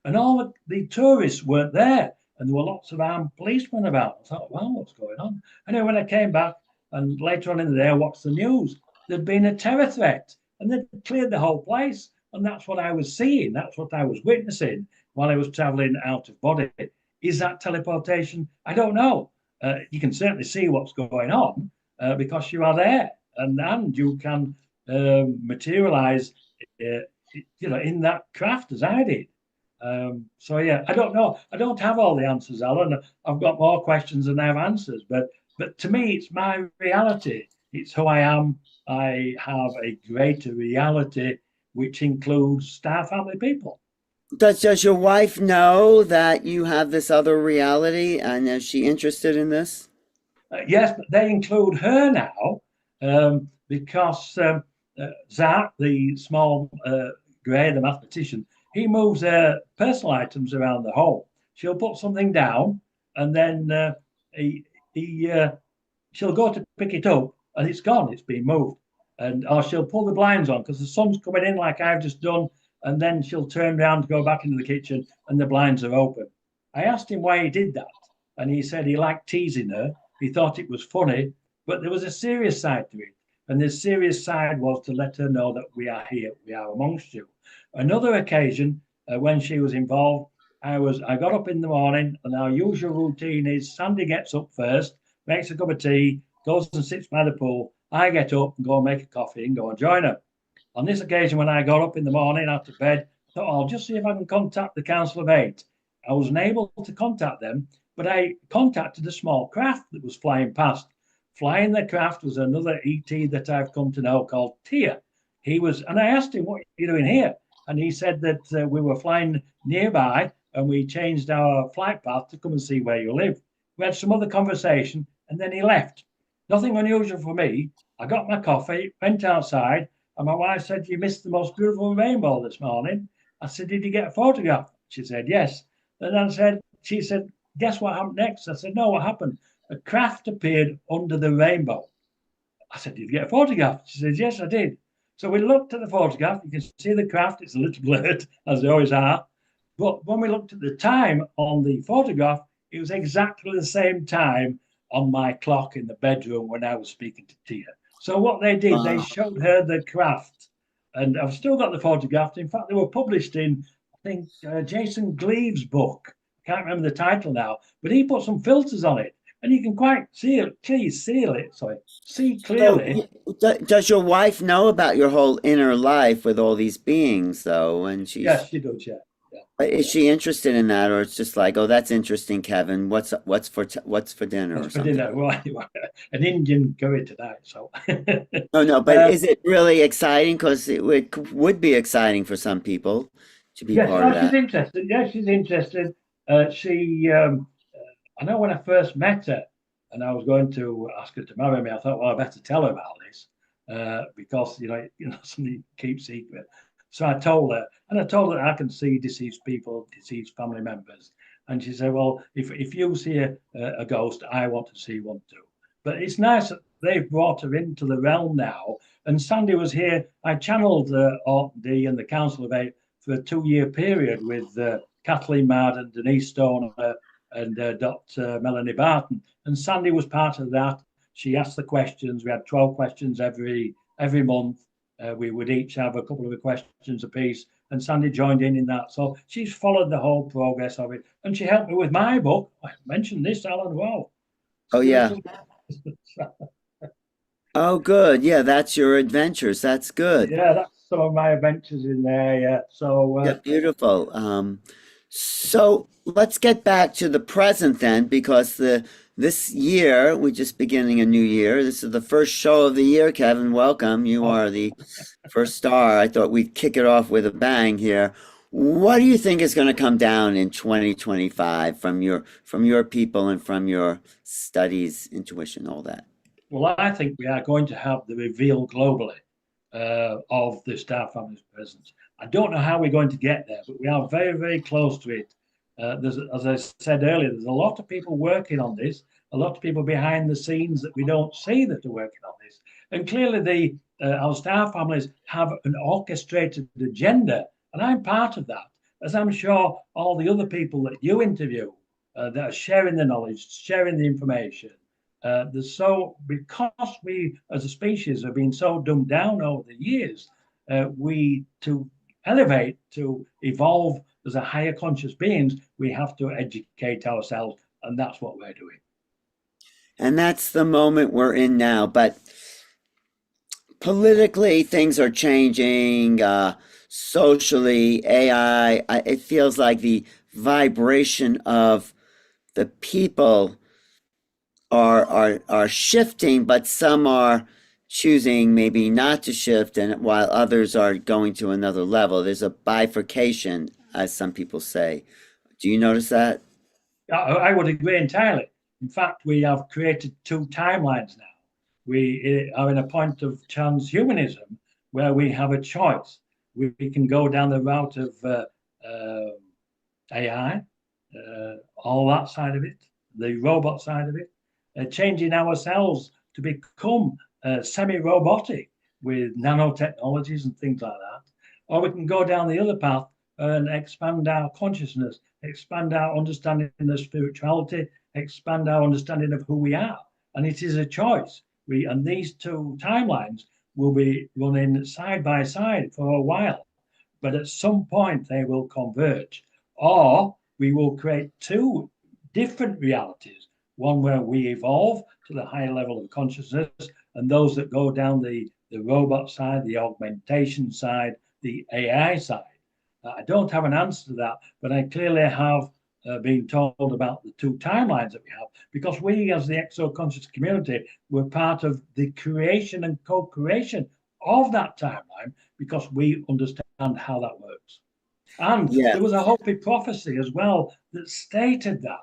and all the tourists weren't there. And there were lots of armed policemen about. I thought, well, what's going on? And then when I came back and later on in the day, I watched the news, there'd been a terror threat and they'd cleared the whole place. And that's what I was seeing. That's what I was witnessing while I was traveling out of body. Is that teleportation? I don't know. You can certainly see what's going on because you are there and you can materialize, in that craft as I did. So yeah, I don't know. I don't have all the answers, Alan. I've got more questions than I have answers. But to me, it's my reality. It's who I am. I have a greater reality, which includes star family people. Does your wife know that you have this other reality, and is she interested in this? Yes, but they include her now because Zach, the small Gray, the mathematician, he moves personal items around the home. She'll put something down, and then he, she'll go to pick it up, and it's gone. It's been moved, or she'll pull the blinds on because the sun's coming in, like I've just done, and then she'll turn around to go back into the kitchen, and the blinds are open. I asked him why he did that, and he said he liked teasing her. He thought it was funny, but there was a serious side to it, and the serious side was to let her know that we are here, we are amongst you. Another occasion when she was involved, I got up in the morning, and our usual routine is Sandy gets up first, makes a cup of tea, goes and sits by the pool. I get up and go and make a coffee and go and join her. On this occasion, when I got up in the morning out of bed, I thought, I'll just see if I can contact the Council of Eight. I wasn't able to contact them, but I contacted a small craft that was flying past. Flying the craft was another ET that I've come to know called Tia. And I asked him, what are you doing here? And he said that we were flying nearby and we changed our flight path to come and see where you live. We had some other conversation and then he left. Nothing unusual for me. I got my coffee, went outside, and my wife said, you missed the most beautiful rainbow this morning. I said, did you get a photograph? She said, yes. And she said, guess what happened next? I said, no, what happened? A craft appeared under the rainbow. I said, did you get a photograph? She said, yes, I did. So we looked at the photograph. You can see the craft. It's a little blurred, as they always are. But when we looked at the time on the photograph, it was exactly the same time on my clock in the bedroom when I was speaking to Tia. So what they did, they showed her the craft. And I've still got the photograph. In fact, they were published in, I think, Jason Gleave's book. I can't remember the title now, but he put some filters on it. And you can quite see clearly. So, does your wife know about your whole inner life with all these beings, though? When Yes, she does, yeah. Is she interested in that, or it's just like, oh, that's interesting, Kevin. What's for dinner or something? Dinner. Well, an Indian curry tonight. So. No, but is it really exciting? Because it would be exciting for some people to be part of that. She's interested. Yeah, she's interested. I know when I first met her, and I was going to ask her to marry me, I thought, well, I better tell her about this because something keep secret. So I told her, and I told her I can see deceased people, deceased family members. And she said, well, if you see a ghost, I want to see one too. But it's nice that they've brought her into the realm now. And Sandy was here. I channeled Orton D and the Council of Eight for a 2-year period with Kathleen Marden, Denise Stone, and Dr. Melanie Barton. And Sandy was part of that. She asked the questions. We had 12 questions every month. We would each have a couple of questions apiece, and Sandy joined in that. So she's followed the whole progress of it, and she helped me with my book. I mentioned this, Alan. Wow. Oh yeah. Oh, good. Yeah, that's your adventures. That's good. Yeah, that's some of my adventures in there. Yeah. So yeah, beautiful. So let's get back to the present then, because this year we're just beginning a new year. This is the first show of the year, Kevin. Welcome. You are the first star. I thought we'd kick it off with a bang here. What do you think is going to come down in 2025 from your people and from your studies, intuition, all that? Well, I think we are going to have the reveal globally of the star family's presence. I don't know how we're going to get there, but we are very, very close to it. As I said earlier, there's a lot of people working on this, a lot of people behind the scenes that we don't see that are working on this. And clearly, our star families have an orchestrated agenda, and I'm part of that, as I'm sure all the other people that you interview that are sharing the knowledge, sharing the information. Because we as a species have been so dumbed down over the years, we to elevate, to evolve as a higher conscious beings, we have to educate ourselves, and that's what we're doing. And that's the moment we're in now. But politically, things are changing. Socially, AI, it feels like the vibration of the people are shifting, but some are choosing maybe not to shift, and while others are going to another level. There's a bifurcation, as some people say. Do you notice that? I would agree entirely. In fact, we have created two timelines now. We are in a point of transhumanism where we have a choice. We can go down the route of AI, all that side of it, the robot side of it, changing ourselves to become semi-robotic with nanotechnologies and things like that. Or we can go down the other path and expand our consciousness, expand our understanding of spirituality, expand our understanding of who we are. And it is a choice. And these two timelines will be running side by side for a while. But at some point, they will converge. Or we will create two different realities, one where we evolve to the higher level of consciousness, and those that go down the robot side, the augmentation side, the AI side. I don't have an answer to that, but I clearly have been told about the two timelines that we have, because we, as the exo-conscious community, were part of the creation and co-creation of that timeline, because we understand how that works. And Yeah. there was a Hopi prophecy as well that stated that.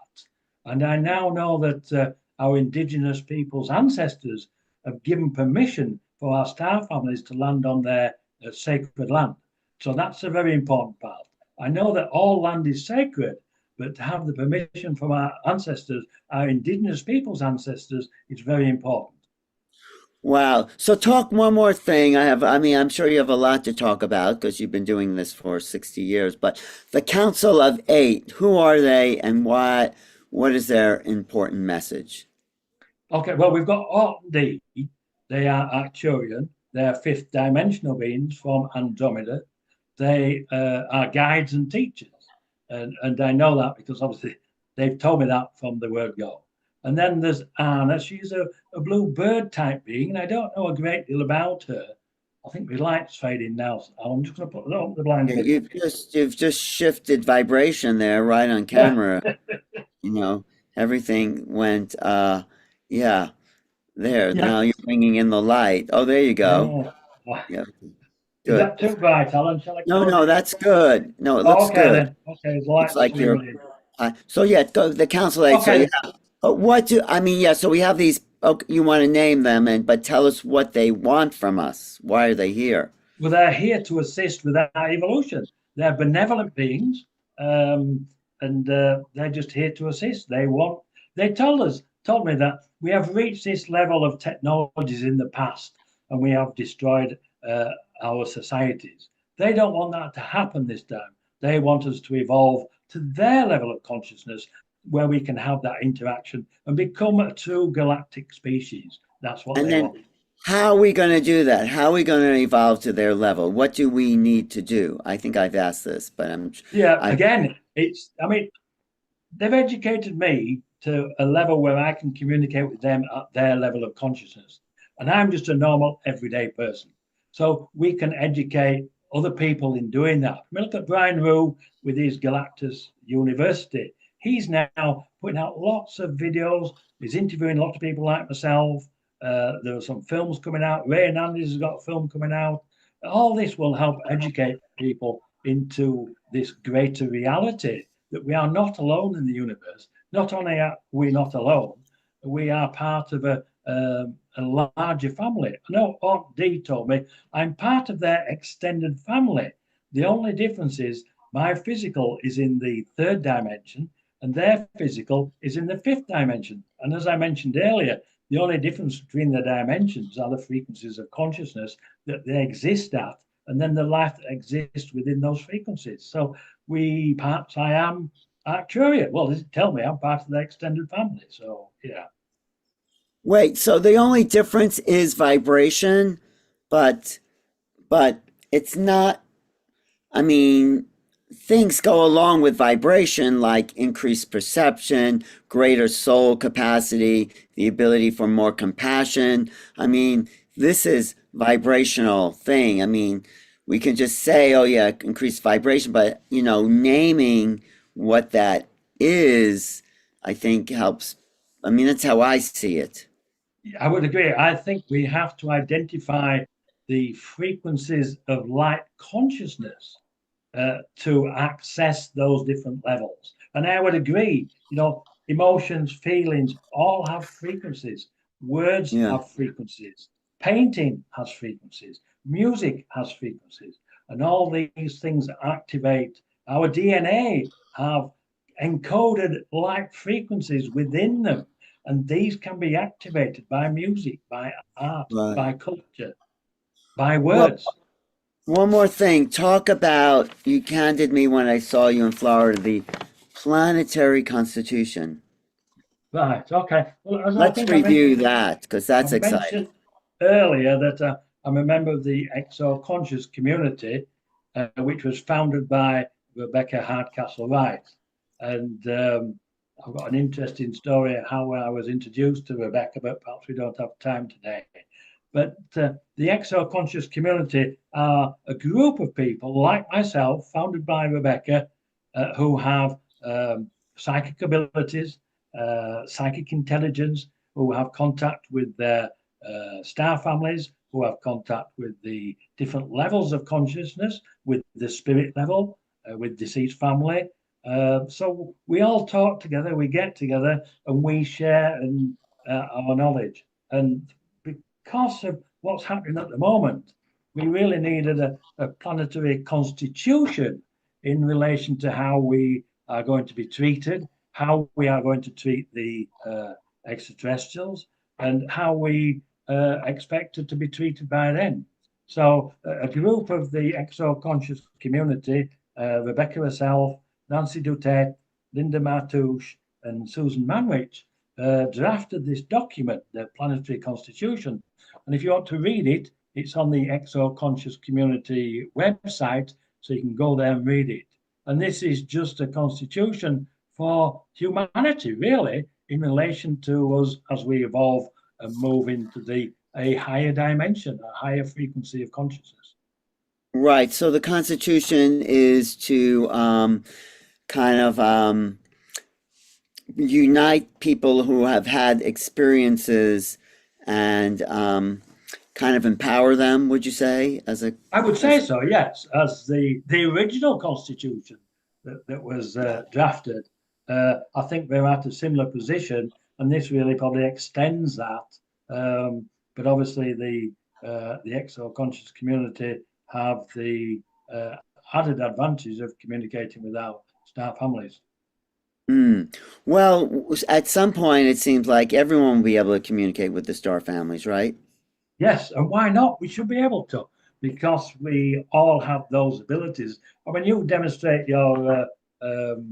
And I now know that our indigenous people's ancestors have given permission for our star families to land on their sacred land. So that's a very important part. I know that all land is sacred, but to have the permission from our ancestors, our indigenous people's ancestors, is very important. Wow. So talk one more thing. I mean, I'm sure you have a lot to talk about because you've been doing this for 60 years, but the Council of Eight, who are they and what is their important message? Okay, well, we've got Orkney. They are Arcturian. They are fifth dimensional beings from Andromeda. They are guides and teachers. And I know that because obviously they've told me that from the word go. And then there's Anna. She's a blue bird type being, and I don't know a great deal about her. I think the light's fading now. So I'm just going to put up the blind Yeah, again. you've just shifted vibration there right on camera. You know, everything went yeah, there. Yeah, Now you're bringing in the light. Oh, there you go. yeah. Yeah, Is good. that too bright, Alan? Shall I No, close no, it? that's good. No, it Oh, looks okay good. then. Okay, the Looks light's like coming you're in. so yeah, the council aid. So Okay. yeah, what do I mean? Yeah, so we have these. Okay, you want to name them, and but tell us what they want from us. Why are they here? Well, they're here to assist with our evolution. They're benevolent beings, and they're just here to assist. They told me that we have reached this level of technologies in the past, and we have destroyed our societies. They don't want that to happen this time. They want us to evolve to their level of consciousness, where we can have that interaction and become a true galactic species. That's what And they then want. how are we going to do that? How are we going to evolve to their level? What do we need to do? I think I've asked this, but Yeah, I'm again, I mean, they've educated me to a level where I can communicate with them at their level of consciousness. And I'm just a normal, everyday person. So we can educate other people in doing that. I mean, look at Brian Rue with his Galactus University. He's now putting out lots of videos. He's interviewing lots of people like myself. There are some films coming out. Ray Hernandez has got a film coming out. All this will help educate people into this greater reality that we are not alone in the universe. Not only are we not alone, we are part of a larger family. I know Aunt Dee told me I'm part of their extended family. The only difference is my physical is in the third dimension and their physical is in the fifth dimension. And as I mentioned earlier, the only difference between the dimensions are the frequencies of consciousness that they exist at, and then the life that exists within those frequencies. So perhaps I am Arcturian. Well, does it tell me I'm part of the extended family? So, yeah. Wait, so the only difference is vibration, but but it's not, I mean, things go along with vibration like increased perception, greater soul capacity, the ability for more compassion. I mean, this is vibrational thing. I mean, we can just say, oh yeah, increased vibration, but naming what that is, I think helps. I mean, that's how I see it. I would agree. I think we have to identify the frequencies of light consciousness to access those different levels. And I would agree, emotions, feelings all have frequencies. Words Yeah, have frequencies. Painting has frequencies. Music has frequencies. And all these things activate our DNA, have encoded light frequencies within them. And these can be activated by music, by art, right. by culture, by Well, words. one more thing. Talk about, you candid me when I saw you in Florida, the planetary constitution. Right. Okay. Well, as I Let's think I mentioned, review that because I that's exciting. mentioned earlier that I'm a member of the exo-conscious community, which was founded by Rebecca Hardcastle Wright. And I've got an interesting story of how I was introduced to Rebecca, but perhaps we don't have time today. But the exo-conscious community are a group of people like myself, founded by Rebecca, who have psychic abilities, psychic intelligence, who have contact with their star families, who have contact with the different levels of consciousness, with the spirit level, with deceased family. So we all talk together, we get together, and we share our knowledge. And because of what's happening at the moment, we really needed a planetary constitution in relation to how we are going to be treated, how we are going to treat the extraterrestrials, and how we expected to be treated by them. So a group of the exo-conscious community, Rebecca herself, Nancy Dutet, Linda Martouche, and Susan Manwich, drafted this document, the Planetary Constitution. And if you want to read it, it's on the exo-conscious community website, so you can go there and read it. And this is just a constitution for humanity, really, in relation to us as we evolve and move into a higher dimension, a higher frequency of consciousness. Right. So the Constitution is to kind of unite people who have had experiences and kind of empower them, would you say, I would say as so, yes, as the original constitution that was drafted. I think we're at a similar position, and this really probably extends that. But obviously, the exo conscious community have the added advantage of communicating with our star families. well, at some point it seems like everyone will be able to communicate with the star families, right? Yes, and why not? We should be able to, because we all have those abilities. And when you demonstrate your remote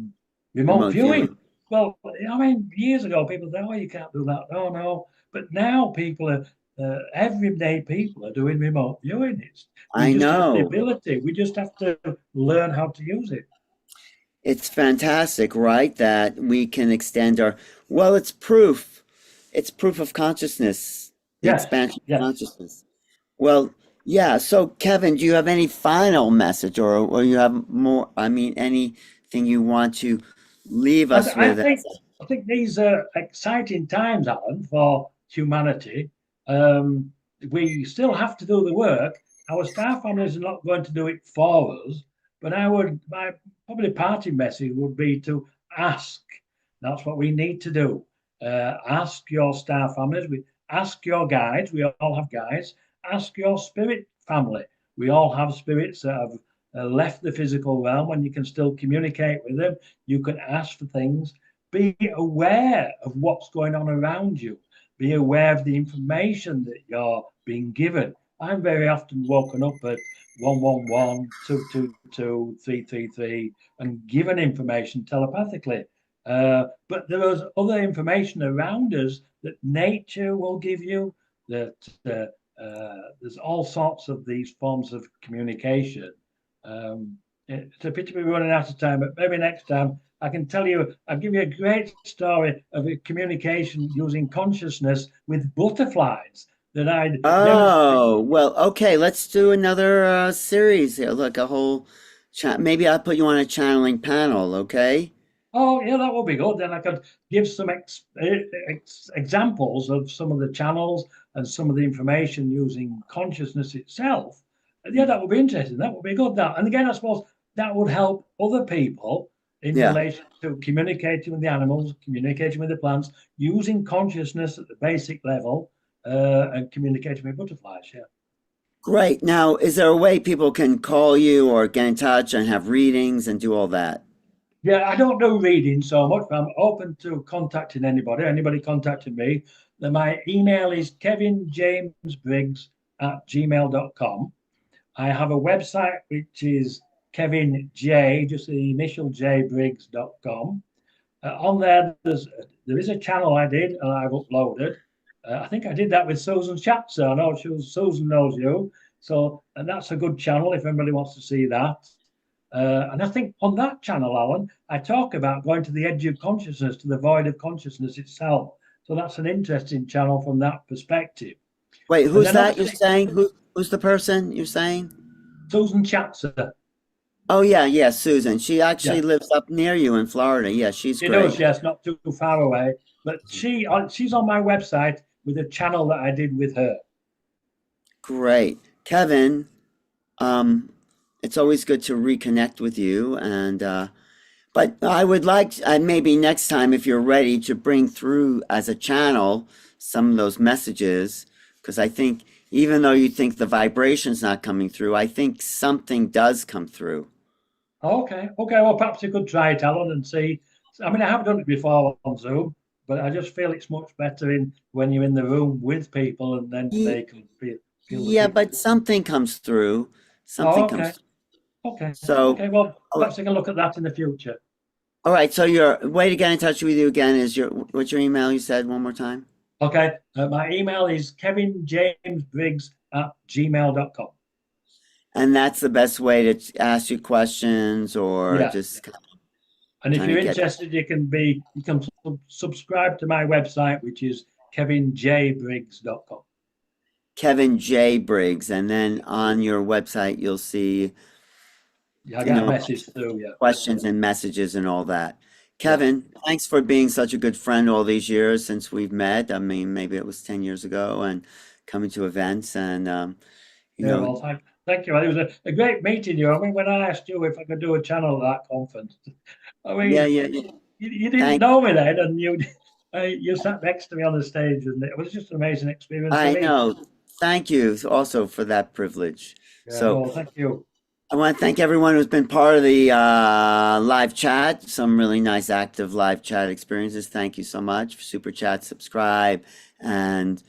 Remote viewing, viewing. well, I mean, years ago people said, "Oh, you can't do that." No, no. But now everyday people are doing remote viewing. We I just have the know. ability. We just have to learn how to use it. It's fantastic, right? That we can extend our, well, it's proof. It's proof of consciousness, the Yes, expansion of yes. consciousness. Well, yeah. So, Kevin, do you have any final message or you have more, I mean, anything you want to leave I, us th- I with? think I think these are exciting times, Alan, for humanity. Um, we still have to do the work. Our star families are not going to do it for us. But my probably parting message would be to ask. That's what we need to do. Ask your star families. Ask your guides. We all have guides. Ask your spirit family. We all have spirits that have left the physical realm, and you can still communicate with them. You can ask for things. Be aware of what's going on around you. Be aware of the information that you're being given. I'm very often woken up at 111, 222, 333, and given information telepathically. But there is other information around us that nature will give you, that there's all sorts of these forms of communication. It's a pity we're running out of time, but maybe next time I can tell you, I'll give you a great story of a communication using consciousness with butterflies that I demonstrated. Oh, well, okay, let's do another series here. Look, a whole chat. Maybe I'll put you on a channeling panel, okay? Oh, yeah, that would be good. Then I could give some examples of some of the channels and some of the information using consciousness itself. Yeah, that would be interesting. That would be good. That, and again, I suppose that would help other people in Yeah. relation to communicating with the animals, communicating with the plants, using consciousness at the basic level, and communicating with butterflies. Yeah. Great. Now, is there a way people can call you or get in touch and have readings and do all that? Yeah, I don't do reading so much, but I'm open to contacting anybody. Anybody contacting me. Then my email is kevinjamesbriggs@gmail.com. I have a website which is Kevin J, just the initial jbriggs.com. On there, there is a channel I did and I've uploaded. I think I did that with Susan Chatzer. I know Susan knows you. So, and that's a good channel if anybody wants to see that. And I think on that channel, Alan, I talk about going to the edge of consciousness, to the void of consciousness itself. So that's an interesting channel from that perspective. Wait, And who's then that you're obviously saying? Who's the person you're saying? Susan Chatzer. Oh, yeah, yeah, Susan. She Yeah, actually lives up near you in Florida. Yeah, she's she does. great. Yes, not too far away. But she's on my website with a channel that I did with her. Great. Kevin, um, it's always good to reconnect with you and but I would like maybe next time if you're ready to bring through as a channel some of those messages because I think even though you think the vibration's not coming through, I think something does come through. Okay, okay. Well, perhaps you could try it, Alan, and see. I mean, I have done it before on Zoom, but I just feel it's much better in when you're in the room with people, and then Ye- they can feel the Yeah, frequency. but something comes through. Oh, Something okay, comes through. okay, So, okay. Well, all right. perhaps I can look at that in the future. All right, so your way to get in touch with you again is what's your email you said one more time? Okay, my email is kevinjamesbriggs@gmail.com. And that's the best way to ask you questions or Yeah, just and if kind you're of get interested, you can subscribe to my website, which is kevinjbriggs.com. Kevin J Briggs, and then on your website you'll see, Yeah, I you got a know, message through. Yeah, questions and messages and all that. yeah. Kevin, thanks for being such a good friend all these years since we've met. I mean, maybe it was 10 years ago and coming to events and you Yeah, know, well, thank you. It was a great meeting you. I mean, when I asked you if I could do a channel at that conference, I yeah, mean, yeah, yeah. you didn't Thank know me then, and you sat next to me on the stage, and it was just an amazing experience for I me. know. Thank you also for that privilege. Yeah, So no, thank you. I want to thank everyone who's been part of the live chat. Some really nice active live chat experiences. Thank you so much. Super chat, subscribe, and